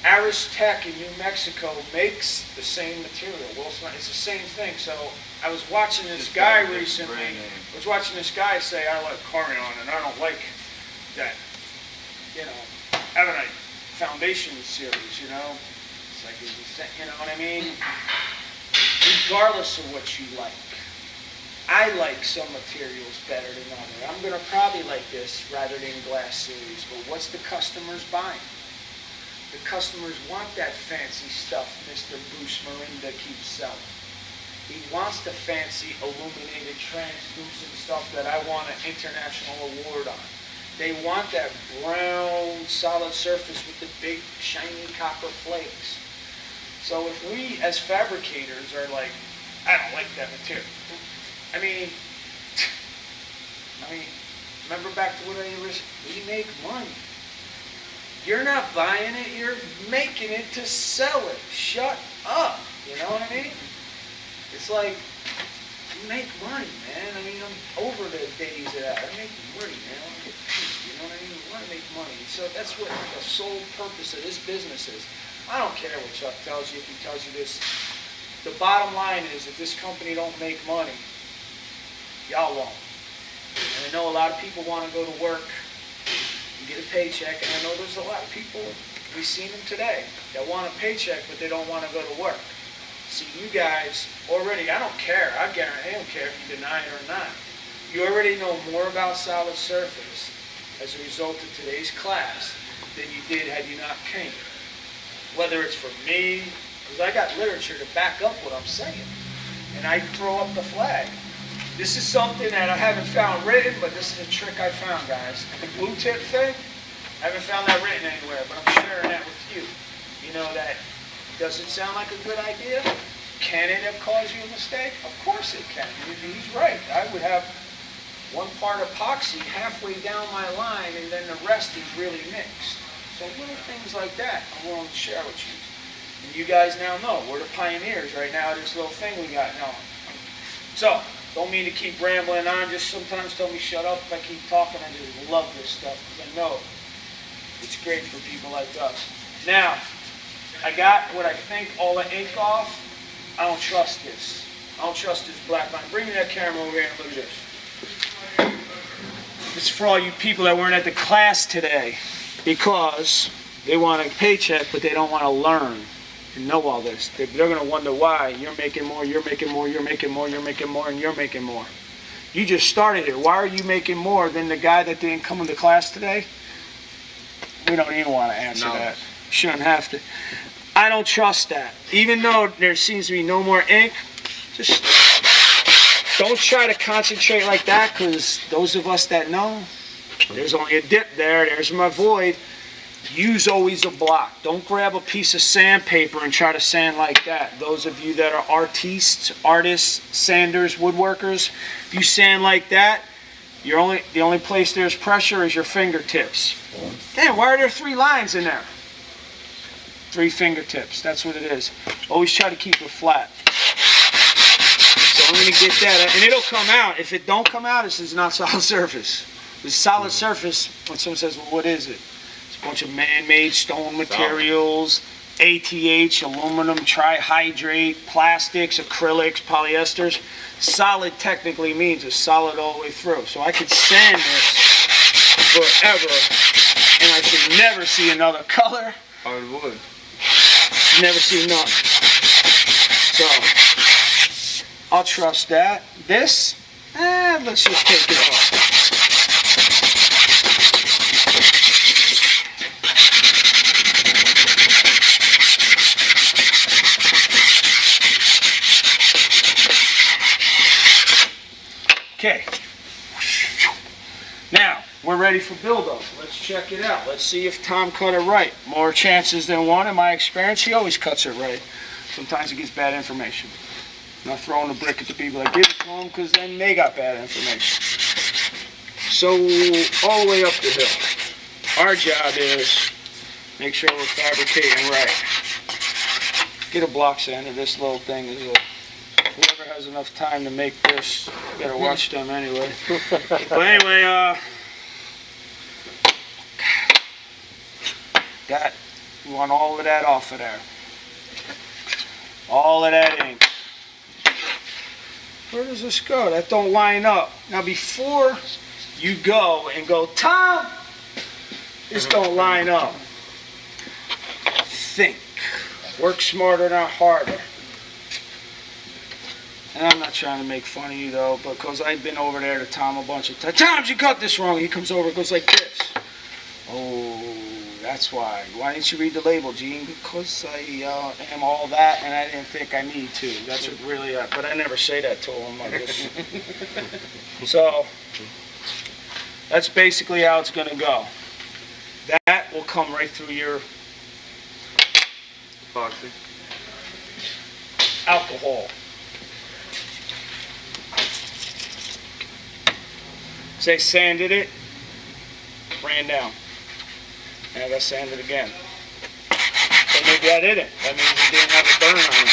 Aris Tech in New Mexico makes the same material. Wilson Art, it's the same thing. So I was watching this guy recently, say, I like Corian and I don't like that, Avonite foundation series, It's like, you know what I mean? Regardless of what you like. I like some materials better than others. I'm going to probably like this rather than glass series, but what's the customers buying? The customers want that fancy stuff Mr. Bruce Marinda keeps selling. He wants the fancy illuminated translucent stuff that I won an international award on. They want that brown solid surface with the big shiny copper flakes. So if we as fabricators are like, I don't like that material. I mean, remember back to what I was, we make money. You're not buying it, you're making it to sell it. Shut up, you know what I mean? It's like, you make money, man. I'm over the days of that. I make money, man. I want to get paid, you know what I mean? You want to make money. So that's what the sole purpose of this business is. I don't care what Chuck tells you, if he tells you this. The bottom line is, if this company don't make money, y'all won't. And I know a lot of people want to go to work and get a paycheck, and I know there's a lot of people, we've seen them today, that want a paycheck, but they don't want to go to work. See, you guys already, I don't care, I don't care if you deny it or not. You already know more about solid surface as a result of today's class than you did had you not came. Whether it's for me, because I got literature to back up what I'm saying, and I throw up the flag. This is something that I haven't found written, but this is a trick I found, guys. The blue tip thing, I haven't found that written anywhere, but I'm sharing that with you. You know that, does it sound like a good idea? Can it have caused you a mistake? Of course it can. He's right. I would have one part epoxy halfway down my line, and then the rest is really mixed. So little things like that I'm willing to share with you. And you guys now know, we're the pioneers right now of this little thing we got going. So, Don't mean to keep rambling on, just sometimes tell me shut up if I keep talking. I just love this stuff because I know it's great for people like us. Now, I got what I think all the ink off. I don't trust this. I don't trust this black line. Bring me that camera over here and look at this. This is for all you people that weren't at the class today because they want a paycheck but they don't want to learn and know all this. They're going to wonder why you're making more, you're making more, you're making more, you're making more, and you're making more. You just started here. Why are you making more than the guy that didn't come into class today? We don't even want to answer that. Shouldn't have to. I don't trust that. Even though there seems to be no more ink, just don't try to concentrate like that because those of us that know, there's only a dip there, there's my void. Use always a block. Don't grab a piece of sandpaper and try to sand like that. Those of you that are artists, sanders, woodworkers, if you sand like that, the only place there's pressure is your fingertips. Damn, why are there 3 lines in there? 3 fingertips, that's what it is. Always try to keep it flat. So I'm going to get that, and it'll come out. If it don't come out, this is not solid surface. This solid surface, when someone says, well, what is it? It's a bunch of man-made stone materials, ATH, aluminum, trihydrate, plastics, acrylics, polyesters. Solid technically means it's solid all the way through. So I could sand this forever, and I should never see another color. I would. Never see nothing. So I'll trust that. This, let's just take it off. Okay. Now, we're ready for build-up. Let's check it out. Let's see if Tom cut it right. More chances than one. In my experience, he always cuts it right. Sometimes he gets bad information. I'm not throwing a brick at the people that give it to him because then they got bad information. So, all the way up the hill. Our job is make sure we're fabricating right. Get a block sander. This little thing is whoever has enough time to make this, better watch them anyway. But anyway, you want all of that off of there. All of that ink. Where does this go? That don't line up. Now before you go and go, Tom, this don't line up. Think. Work smarter, not harder. And I'm not trying to make fun of you though, because I've been over there to Tom a bunch of times. Tom, you cut this wrong. He comes over and goes like this. Oh, that's why. Why didn't you read the label, Gene? Because I am all that and I didn't think I need to. That's what really, but I never say that to him. I just, so, that's basically how it's going to go. That will come right through your Epoxy. alcohol. Say sanded it, ran down. And I got sanded again. So maybe I didn't. That means it didn't have a burn on it.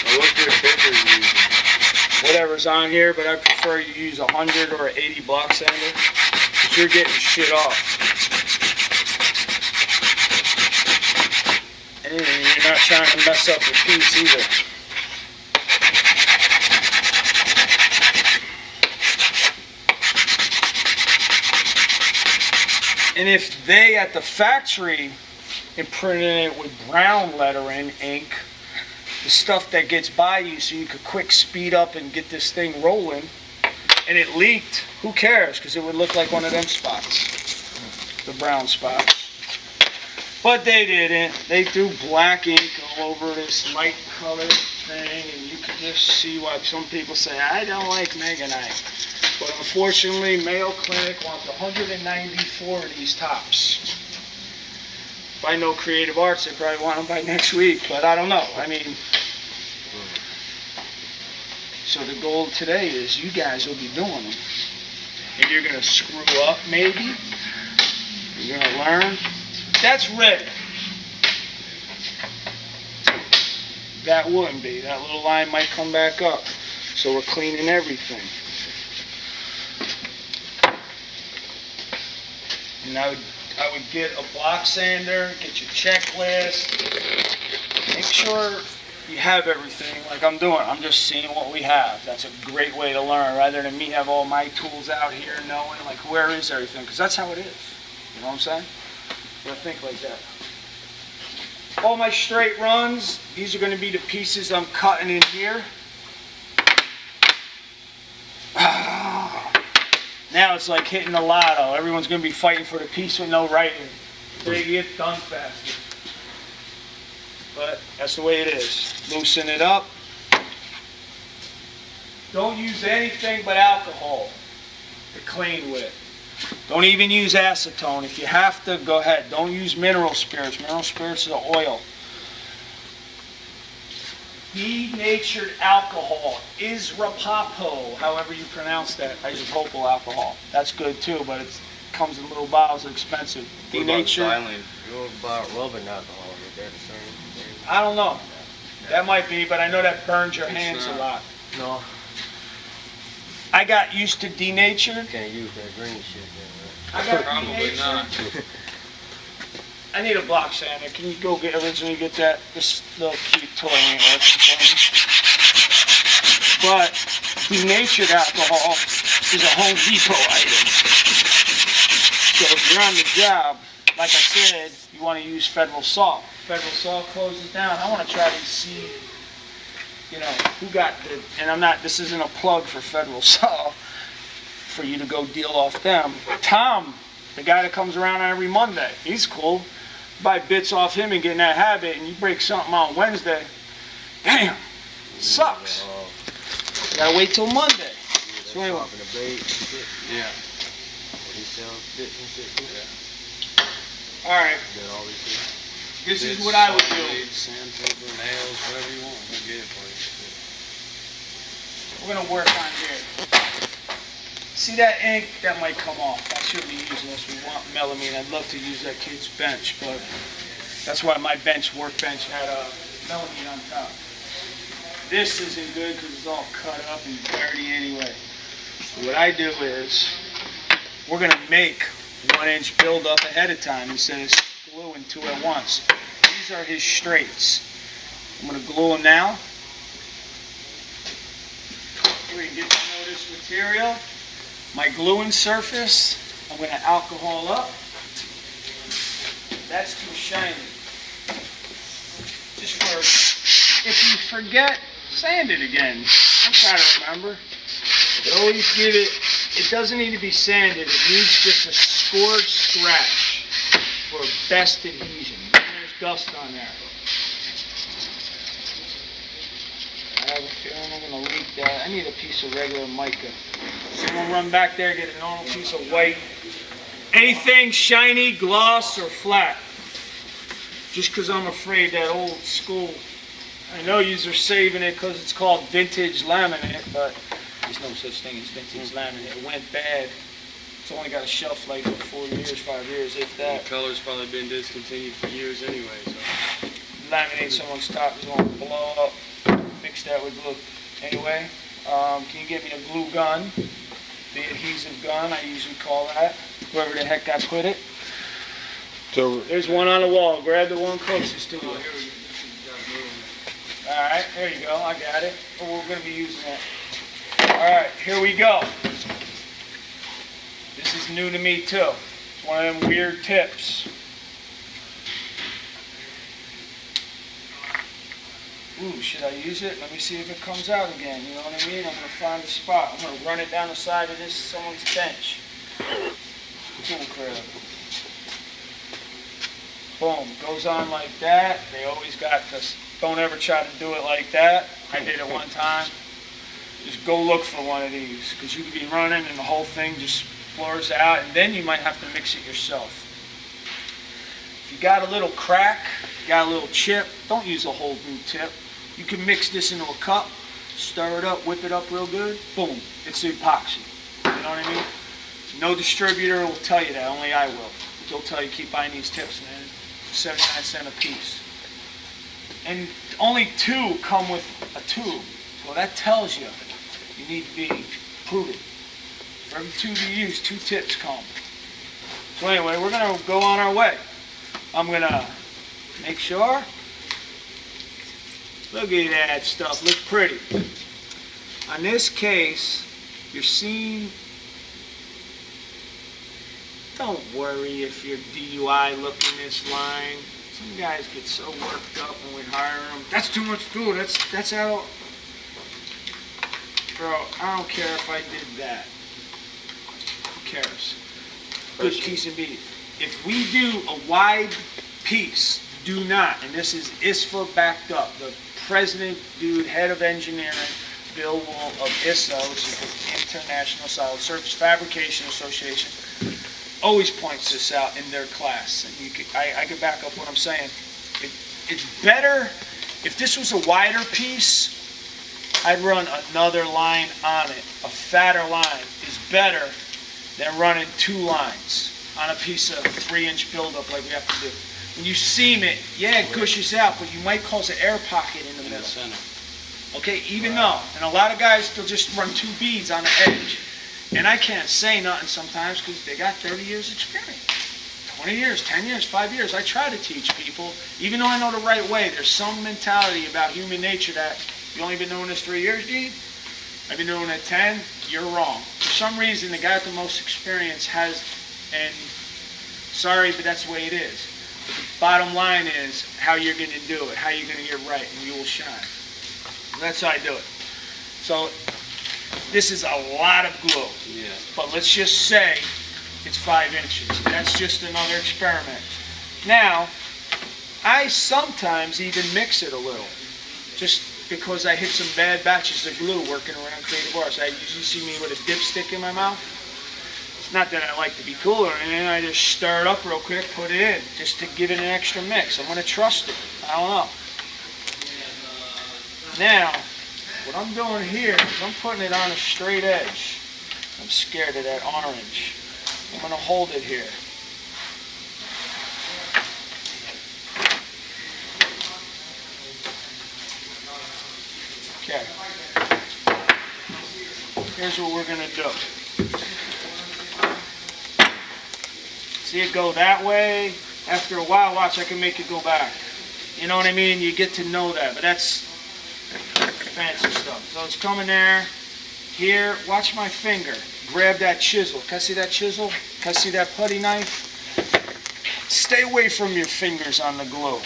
Now what's your paper you're using? Whatever's on here, but I prefer you use 100 or 80 block sander. Because you're getting shit off. And you're not trying to mess up your piece either. And if they at the factory imprinted it with brown lettering ink, the stuff that gets by you so you could quick speed up and get this thing rolling, and it leaked, who cares? Because it would look like one of them spots, the brown spots. But they didn't. They threw black ink all over this light colored thing, and you could just see why some people say, I don't like Meganite. But unfortunately, Mayo Clinic wants 194 of these tops. If I know Creative Arts, they probably want them by next week, but I don't know. I mean, so the goal today is you guys will be doing them. And you're going to screw up, maybe. You're going to learn. That's ready. that wouldn't be. That little line might come back up. So we're cleaning everything. And I would get a block sander, get your checklist, make sure you have everything like I'm doing. I'm just seeing what we have. That's a great way to learn, rather than me have all my tools out here knowing like where is everything, because that's how it is. You know what I'm saying? I think like that. All my straight runs, these are going to be the pieces I'm cutting in here. Now it's like hitting the lotto. Everyone's going to be fighting for the piece with no writing. They get done faster. But that's the way it is. Loosen it up. Don't use anything but alcohol to clean with. Don't even use acetone. If you have to, go ahead. Don't use mineral spirits. Mineral spirits is an oil. Denatured alcohol, Israpapo, however you pronounce that, isopropyl alcohol. That's good too, but it comes in little bottles, expensive. Denatured. You know about rubbing alcohol, is that the same thing? I don't know. That might be, but I know that burns your hands a lot. No. I got used to denatured. Can't use that green shit then, I got Probably denatured. not. I need a block sander. Can you go originally get that? This little cute toy ain't working for me. But denatured alcohol is a Home Depot item. So if you're on the job, like I said, you want to use Federal Salt. Federal Salt closes down. I want to try to see, you know, who got the, and I'm not, this isn't a plug for Federal Salt, for you to go deal off them. Tom, the guy that comes around every Monday, he's cool. Buy bits off him and get in that habit, and you break something on Wednesday, damn, sucks. You gotta wait till Monday. So anyway. Yeah. He sells bits and shit too. Yeah. Alright, That all this is. this is what I would do. Sandpaper, nails, whatever you want. We'll get it for you. We're gonna work on here. See that ink? That might come off. I shouldn't be using this. We want melamine. I'd love to use that kid's bench, but that's why my workbench had a melamine on top. This isn't good because it's all cut up and dirty anyway. So what I do is, we're gonna make 1-inch build-up ahead of time instead of gluing 2 at once. These are his straights. I'm gonna glue them now. We can get to know this material. My gluing surface, I'm going to alcohol up. That's too shiny. Just for, if you forget, sand it again. I'm trying to remember. But always give it, it doesn't need to be sanded. It needs just a scored scratch for best adhesion. There's dust on there. I have a feeling I'm going to leak that. I need a piece of regular mica. So I'm going to run back there, get a normal piece of white. Anything shiny, gloss, or flat. Just because I'm afraid that old school, I know yous are saving it because it's called vintage laminate, but there's no such thing as vintage laminate. It went bad. It's only got a shelf life of 4 years, 5 years, if that. The color's probably been discontinued for years anyway, so. Laminate someone's top is going to blow up. Mix that with glue. Anyway, can you get me a glue gun? The adhesive gun, I usually call that. Wherever the heck I put it. So There's one on the wall. Grab the one closest to you. Oh, here we go. Alright, there you go. I got it. Oh, we're going to be using that. Alright, here we go. This is new to me too. It's one of them weird tips. Ooh, should I use it? Let me see if it comes out again. You know what I mean? I'm going to find a spot. I'm going to run it down the side of this someone's bench. Cool crap. Boom. Goes on like that. They always got this. Don't ever try to do it like that. I did it one time. Just go look for one of these, because you could be running and the whole thing just blurs out, and then you might have to mix it yourself. If you got a little crack, got a little chip, don't use a whole new tip. You can mix this into a cup, stir it up, whip it up real good, boom, it's epoxy. You know what I mean? No distributor will tell you that, only I will. They'll tell you keep buying these tips, man. 79 cents a piece. And only 2 come with a tube. Well, that tells you you need to be prudent. For every tube you use, 2 tips come. So anyway, we're going to go on our way. I'm going to make sure. Look at that stuff. Looks pretty. On this case, you're seeing. Don't worry if you're DUI looking this line. Some guys get so worked up when we hire them. That's too much to do. That's out. Bro, I don't care if I did that. Who cares? Good piece of beef. If we do a wide piece, do not, and this is ISFA backed up, the president, dude, head of engineering, Bill Wool of ISSA, which is the International Solid Surface Fabrication Association, always points this out in their class. And I can back up what I'm saying. It's better, if this was a wider piece, I'd run another line on it. A fatter line is better than running 2 lines on a piece of 3-inch buildup like we have to do. When you seam it, yeah, it gushes out, but you might cause an air pocket in the middle. Okay, even though, and a lot of guys, they'll just run 2 beads on the edge. And I can't say nothing sometimes because they got 30 years experience. 20 years, 10 years, 5 years. I try to teach people, even though I know the right way, there's some mentality about human nature that, you only been doing this 3 years, Gene? I've been doing it 10, you're wrong. For some reason, the guy with the most experience has, and sorry, but that's the way it is. But the bottom line is how you're going to do it, how you're going to get right, and you will shine. And that's how I do it. So this is a lot of glue. Yeah. But let's just say it's 5 inches. That's just another experiment. Now, I sometimes even mix it a little, just because I hit some bad batches of glue working around Creative Arts. I usually see me with a dipstick in my mouth. It's not that I like to be cool or anything, I just stir it up real quick, put it in, just to give it an extra mix. I'm going to trust it. I don't know. Now, what I'm doing here is I'm putting it on a straight edge. I'm scared of that orange. I'm going to hold it here. Okay. Here's what we're going to do. See it go that way. After a while, watch, I can make it go back. You know what I mean? You get to know that, but that's fancy stuff. So it's coming there. Here, watch my finger. Grab that chisel. Can I see that chisel? Can I see that putty knife? Stay away from your fingers on the glue.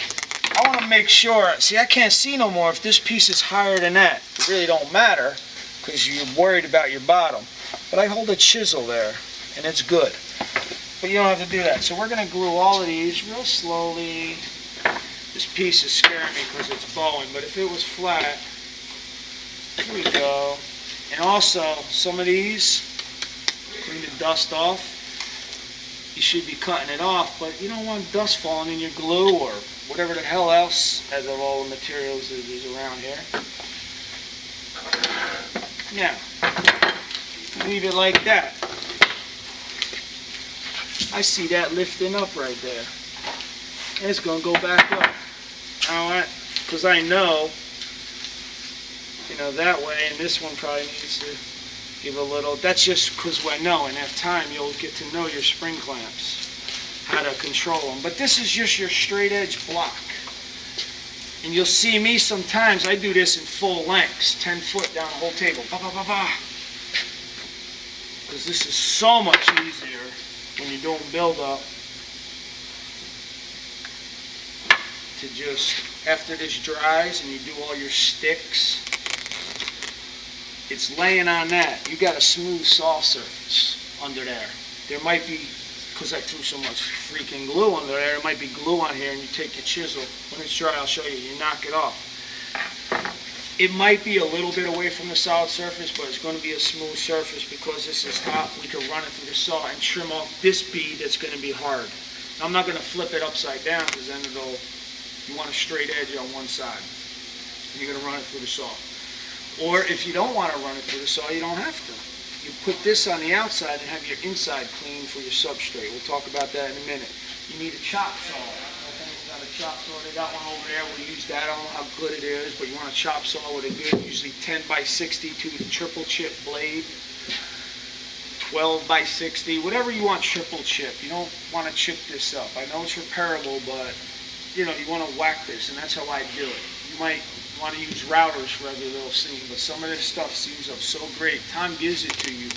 I want to make sure, see, I can't see no more if this piece is higher than that. It really don't matter because you're worried about your bottom. But I hold a chisel there, and it's good. But you don't have to do that. So we're going to glue all of these real slowly. This piece is scaring me because it's bowing, but if it was flat, here we go. And also, some of these, clean the dust off. You should be cutting it off, but you don't want dust falling in your glue or whatever the hell else as of all the materials that is around here. Now, leave it like that. I see that lifting up right there. And it's going to go back up. Because I know, that way, and this one probably needs to give a little, that's just because I know in that time you'll get to know your spring clamps, how to control them. But this is just your straight edge block. And you'll see me sometimes, I do this in full lengths, 10 foot down the whole table. Because this is so much easier when you're doing build up to just, after this dries and you do all your sticks, it's laying on that. You got a smooth saw surface under there. There might be, because I threw so much freaking glue under there, there might be glue on here and you take your chisel. When it's dry, I'll show you. You knock it off. It might be a little bit away from the solid surface, but it's going to be a smooth surface because this is hot. We can run it through the saw and trim off this bead that's going to be hard. Now, I'm not going to flip it upside down because then you want a straight edge on one side. And you're going to run it through the saw. Or if you don't want to run it through the saw, you don't have to. You put this on the outside and have your inside clean for your substrate. We'll talk about that in a minute. You need a chop saw. That thing's got a chop saw. They got one over there. We'll use that. I don't know how good it is, but you want a chop saw with a good, usually 10 by 60 tooth triple chip blade, 12 by 60, whatever you want triple chip. You don't want to chip this up. I know it's repairable, but you know, you want to whack this, and that's how I do it. You might want to use routers for every little seam, but some of this stuff seams up so great. Tom gives it to you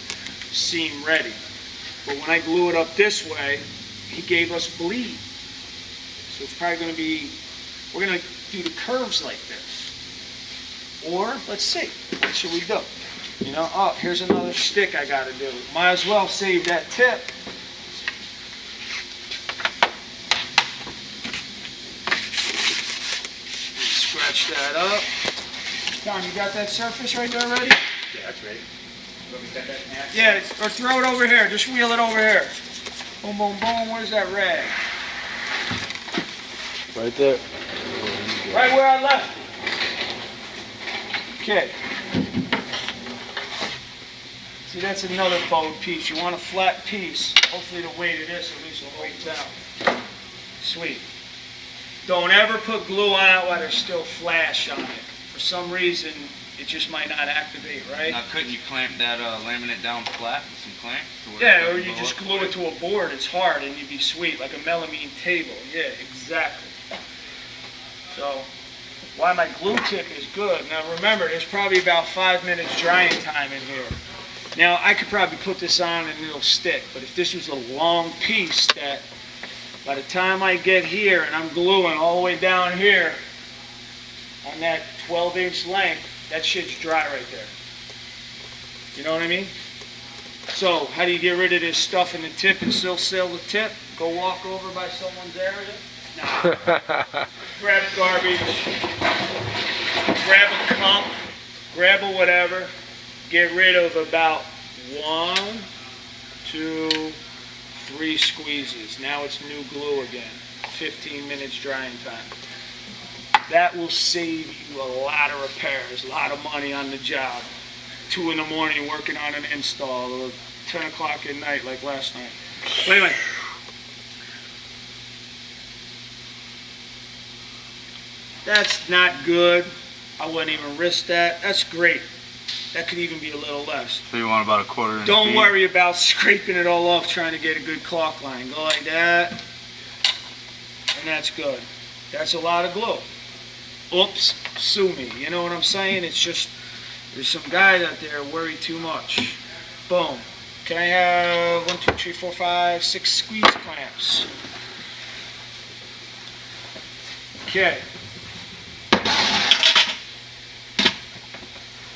seam ready. But when I glue it up this way, he gave us bleed. So it's probably going to be, we're going to do the curves like this. Or, let's see, what should we do? You know, oh, here's another stick I got to do. Might as well save that tip. Scratch that up. Tom, you got that surface right there ready? Yeah, that's ready. Let me cut that in half. Yeah, or throw it over here. Just wheel it over here. Boom, boom, boom. Where's that rag? Right there. Right where I left it. Okay. See, that's another forward piece. You want a flat piece. Hopefully the weight of this at least will weight down. Sweet. Don't ever put glue on it while there's still flash on it. For some reason, it just might not activate, right? Now, couldn't you clamp that laminate down flat with some clamps? To where Yeah, it or doesn't you blow just up? glue it to a board. It's hard and you'd be sweet, like a melamine table. Yeah, exactly. So, why my glue tip is good. Now remember, there's probably about 5 minutes drying time in here. Now, I could probably put this on and it'll stick, but if this was a long piece that by the time I get here and I'm gluing all the way down here on that 12-inch length, that shit's dry right there. You know what I mean? So, how do you get rid of this stuff in the tip and still seal the tip? Go walk over by someone's area? No. Grab garbage, grab a cup, grab a whatever, get rid of about 1, 2, 3 squeezes. Now it's new glue again. 15 minutes drying time. That will save you a lot of repairs, a lot of money on the job. 2 in the morning working on an install, or 10 o'clock at night like last night. But anyway. That's not good. I wouldn't even risk that. That's great. That could even be a little less. So you want about a 1/4 inch Don't bead? worry about scraping it all off trying to get a good caulk line. Go like that. And that's good. That's a lot of glue. Oops, sue me. You know what I'm saying? It's just, there's some guys out there worry too much. Boom. Can I have 1, 2, 3, 4, 5, 6 squeeze clamps? Okay.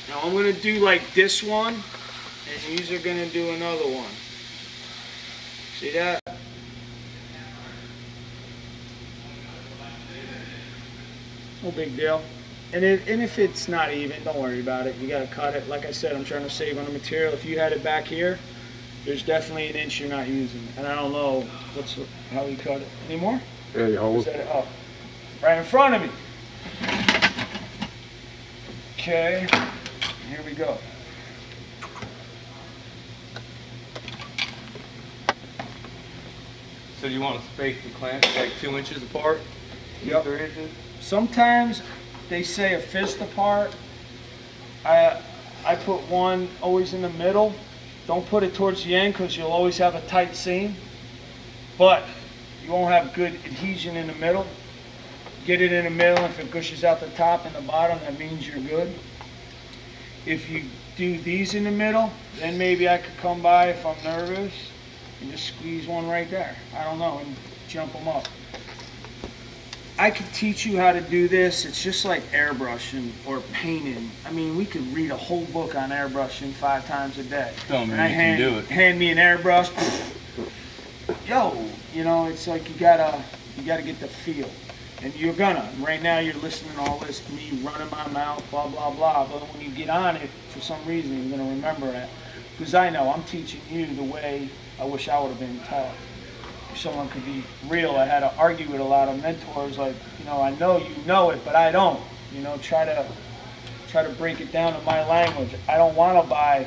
Now I'm going to do like this one, and these are going to do another one. See that? No big deal. And if it's not even, don't worry about it. You got to cut it. Like I said, I'm trying to save on the material. If you had it back here, there's definitely 1 inch you're not using. And I don't know how you cut it. Any more? Yeah, you hold. Oh, right in front of me. Okay. Here we go. So you want to space the clamps like 2 inches apart? Yep. 3 inches? Sometimes they say a fist apart. I put one always in the middle. Don't put it towards the end because you'll always have a tight seam. But you won't have good adhesion in the middle. Get it in the middle. If it gushes out the top and the bottom, that means you're good. If you do these in the middle, then maybe I could come by if I'm nervous and just squeeze one right there. I don't know, and jump them up. I could teach you how to do this. It's just like airbrushing or painting. I mean, we could read a whole book on airbrushing 5 times a day. Don't mean And you can do it. Hand me an airbrush. Yo, you know, it's like you gotta get the feel. And you're gonna. Right now you're listening to all this, me running my mouth, blah, blah, blah. But when you get on it, for some reason, you're gonna remember that. Because I know I'm teaching you the way I wish I would have been taught. If someone could be real, I had to argue with a lot of mentors, like, you know, I know you know it, but I don't. You know, try to break it down to my language. I don't want to buy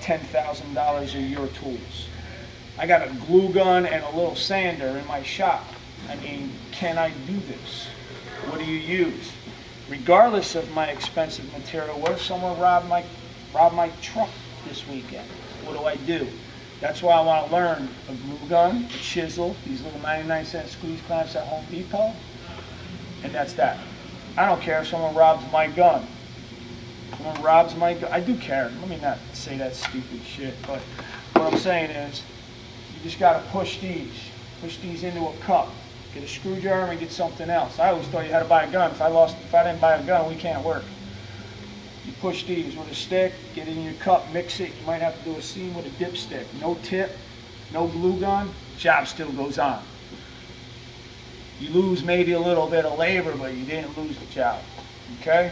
$10,000 of your tools. I got a glue gun and a little sander in my shop. I mean, can I do this? What do you use? Regardless of my expensive material, what if someone robbed my truck this weekend? What do I do? That's why I want to learn a glue gun, a chisel, these little 99-cent squeeze clamps at Home Depot, and that's that. I don't care if someone robs my gun. Someone robs my gun. I do care. Let me not say that stupid shit, but what I'm saying is, you just got to push these into a cup. Get a screwdriver and get something else. I always thought you had to buy a gun. If I didn't buy a gun, we can't work. You push these with a stick, get it in your cup, mix it. You might have to do a seam with a dipstick. No tip, no glue gun, job still goes on. You lose maybe a little bit of labor, but you didn't lose the job. Okay?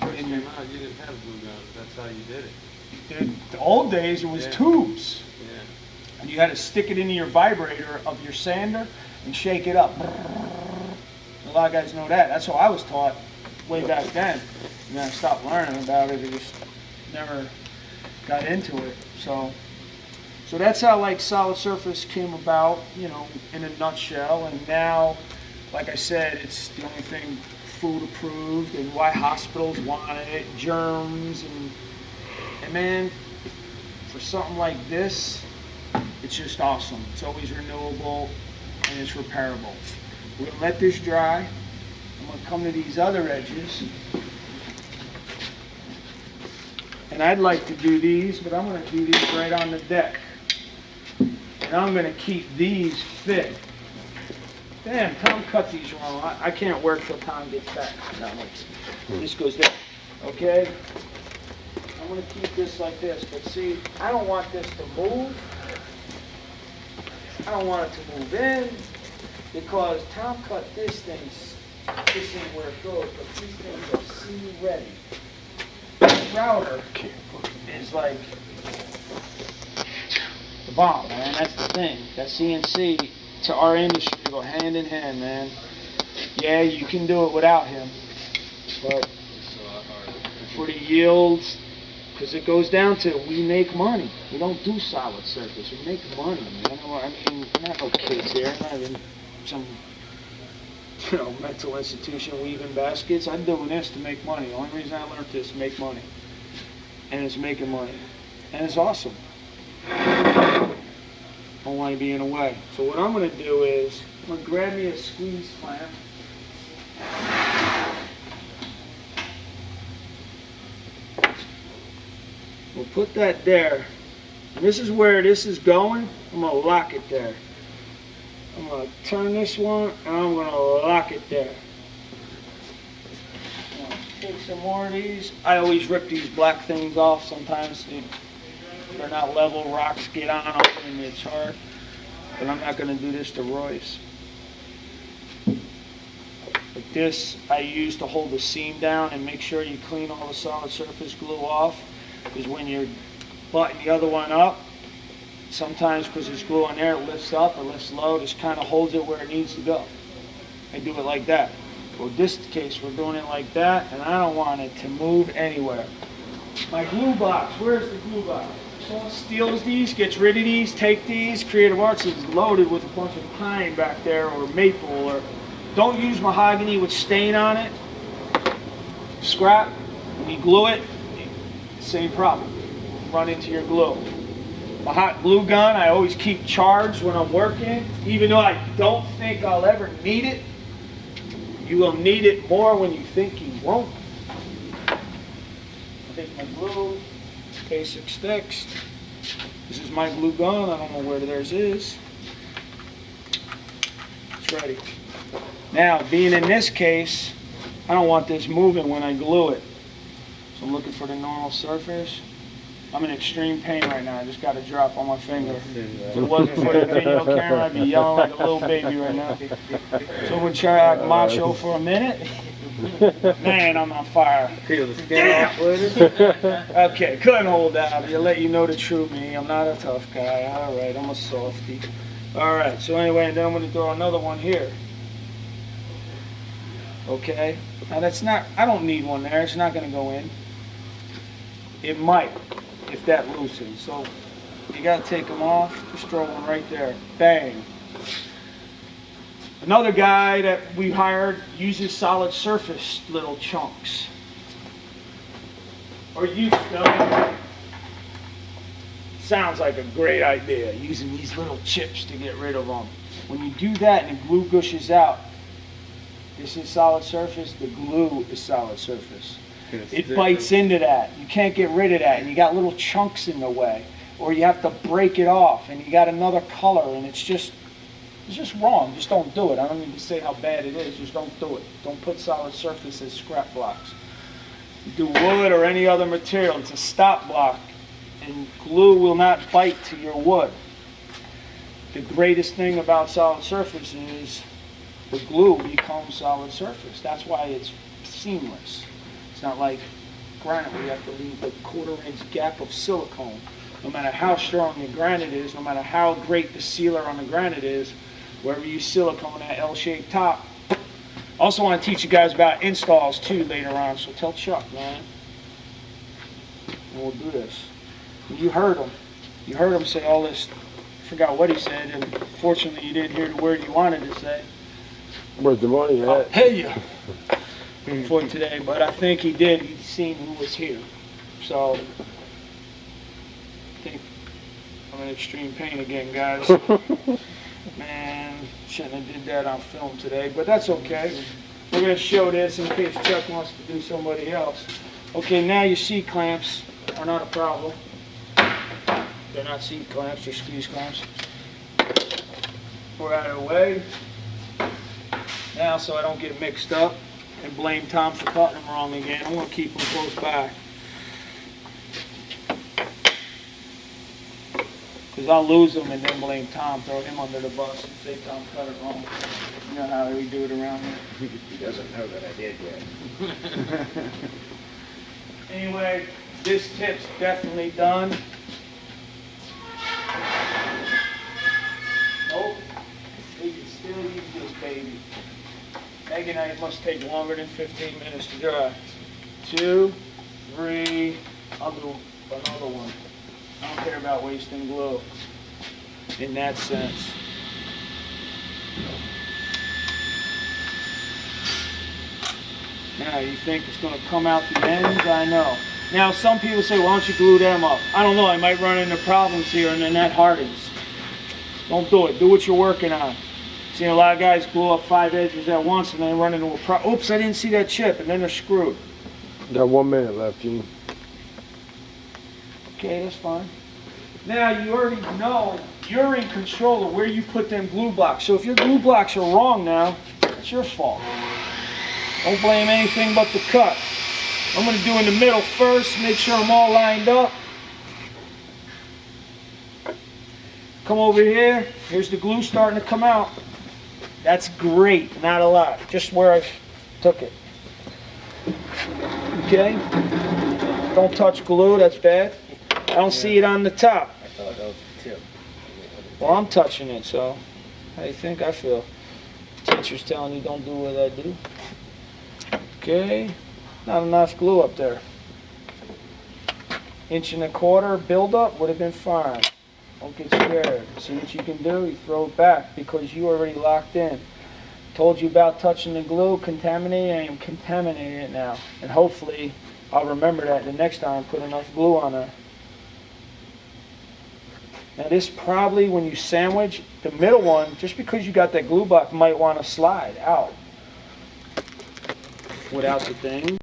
You didn't have glue guns. That's how you did it. In the old days, it was tubes. Yeah. And you had to stick it into your vibrator of your sander and shake it up. A lot of guys know that. That's how I was taught way back then. And then I stopped learning about it. I just never got into it. So that's how like Solid Surface came about, you know, in a nutshell. And now, like I said, it's the only thing food approved, and why hospitals want it, germs, and man, for something like this, it's just awesome. It's always renewable and it's repairable. We're gonna let this dry. I'm gonna come to these other edges. And I'd like to do these, but I'm gonna do these right on the deck. And I'm gonna keep these thick. Damn, Tom cut these wrong. I can't work till Tom gets back. No, this goes there. Okay? I'm gonna keep this like this, but see, I don't want this to move. I don't want it to move in, because Tom cut this thing. This ain't where it goes, but these things are seam ready. The router is like the bomb, man. That's the thing. That CNC to our industry go hand in hand, man. Yeah, you can do it without him, but for the yields, because it goes down to we make money. We don't do solid surface. We make money, man. I mean, we're not no kids here. We're not in some, you know, mental institution weaving baskets. I'm doing this to make money. The only reason I learned this is to make money, and it's making money, and it's awesome. I don't want to be in the way. So what I'm going to do is, I'm going to grab me a squeeze clamp. We'll put that there. And this is where this is going. I'm going to lock it there. I'm going to turn this one, and I'm going to lock it there. I'm going to take some more of these. I always rip these black things off sometimes. They're not level, rocks get on them and it's hard. But I'm not going to do this to Royce. But this I use to hold the seam down and make sure you clean all the solid surface glue off. Because when you're butting the other one up, sometimes because there's glue on there, it lifts up or lifts low, just kind of holds it where it needs to go. I do it like that. But in this case, we're doing it like that, and I don't want it to move anywhere. My glue box, where's the glue box? Someone steals these, gets rid of these, take these. Creative Arts is loaded with a bunch of pine back there, or maple, or don't use mahogany with stain on it. Scrap, when you glue it, same problem. Run into your glue. My hot glue gun, I always keep charged when I'm working, even though I don't think I'll ever need it. You will need it more when you think you won't. I take my glue. Basic sticks. This is my glue gun. I don't know where theirs is. It's ready. Now, being in this case, I don't want this moving when I glue it. So I'm looking for the normal surface. I'm in extreme pain right now. I just got a drop on my finger. If it wasn't for the video camera, I'd be yelling like a little baby right now. So we'll try to act macho for a minute. Man, I'm on fire. Peel the skin off with it. Okay, couldn't hold out. I'll let you know the true me. I'm not a tough guy. All right, I'm a softie. All right, so anyway, and then I'm going to throw another one here. Okay, now that's not, I don't need one there. It's not going to go in. It might, if that loosens. So you got to take them off. Just throw one right there. Bang. Another guy that we hired uses solid surface little chunks. Or used to. Sounds like a great idea, using these little chips to get rid of them. When you do that and the glue gushes out, this is solid surface, the glue is solid surface. It bites into that. You can't get rid of that, and you got little chunks in the way. Or you have to break it off, and you got another color, and it's just wrong. Just don't do it. I don't need to say how bad it is, just don't do it. Don't put solid surface as scrap blocks. You do wood or any other material, it's a stop block, and glue will not bite to your wood. The greatest thing about solid surface is the glue becomes solid surface. That's why it's seamless. It's not like granite where you have to leave a 1/4 inch gap of silicone. No matter how strong the granite is, no matter how great the sealer on the granite is, wherever you silicone that L-shaped top. Also want to teach you guys about installs too later on, so tell Chuck, man. And we'll do this. You heard him. You heard him say all this. I forgot what he said, and fortunately you didn't hear the word he wanted to say. Where's the money at? I'll pay you for today, but I think he did. He's seen who was here. So, I think I'm in extreme pain again, guys. Man, shouldn't have did that on film today, but that's okay. We're going to show this in case Chuck wants to do somebody else. Okay, now your C-clamps are not a problem. They're not seat clamps, they're squeeze clamps. We're out of the way. Now, so I don't get mixed up and blame Tom for cutting them wrong again, I'm going to keep them close by. Because I'll lose them and then blame Tom, throw him under the bus and say Tom cut it wrong. You know how we do it around here. He doesn't know that I did yet. Anyway, this tip's definitely done. Nope, we can still use this baby. Meganite must take longer than 15 minutes to dry. 2, 3, I'll do another one. I don't care about wasting glue in that sense. Now, you think it's going to come out the ends? I know. Now, some people say, why don't you glue them up? I don't know, I might run into problems here and then that hardens. Don't do it. Do what you're working on. Seen a lot of guys glue up 5 edges at once and then run into a problem. Oops, I didn't see that chip, and then they're screwed. Got 1 minute left, Gene. Okay, that's fine. Now, you already know you're in control of where you put them glue blocks. So if your glue blocks are wrong now, it's your fault. Don't blame anything but the cut. I'm going to do in the middle first, make sure I'm all lined up. Come over here. Here's the glue starting to come out. That's great, not a lot. Just where I took it. Okay? Don't touch glue, that's bad. I don't see it on the top. I thought that was the tip. Well, I'm touching it, so how do you think I feel? Teacher's telling you don't do what I do. Okay, not enough glue up there. 1.25 inch build-up would have been fine. Don't get scared. See what you can do? You throw it back because you already locked in. Told you about touching the glue, contaminating. I am contaminating it now. And hopefully I'll remember that the next time I put enough glue on there. Now this probably, when you sandwich, the middle one, just because you got that glue block, might want to slide out without the thing.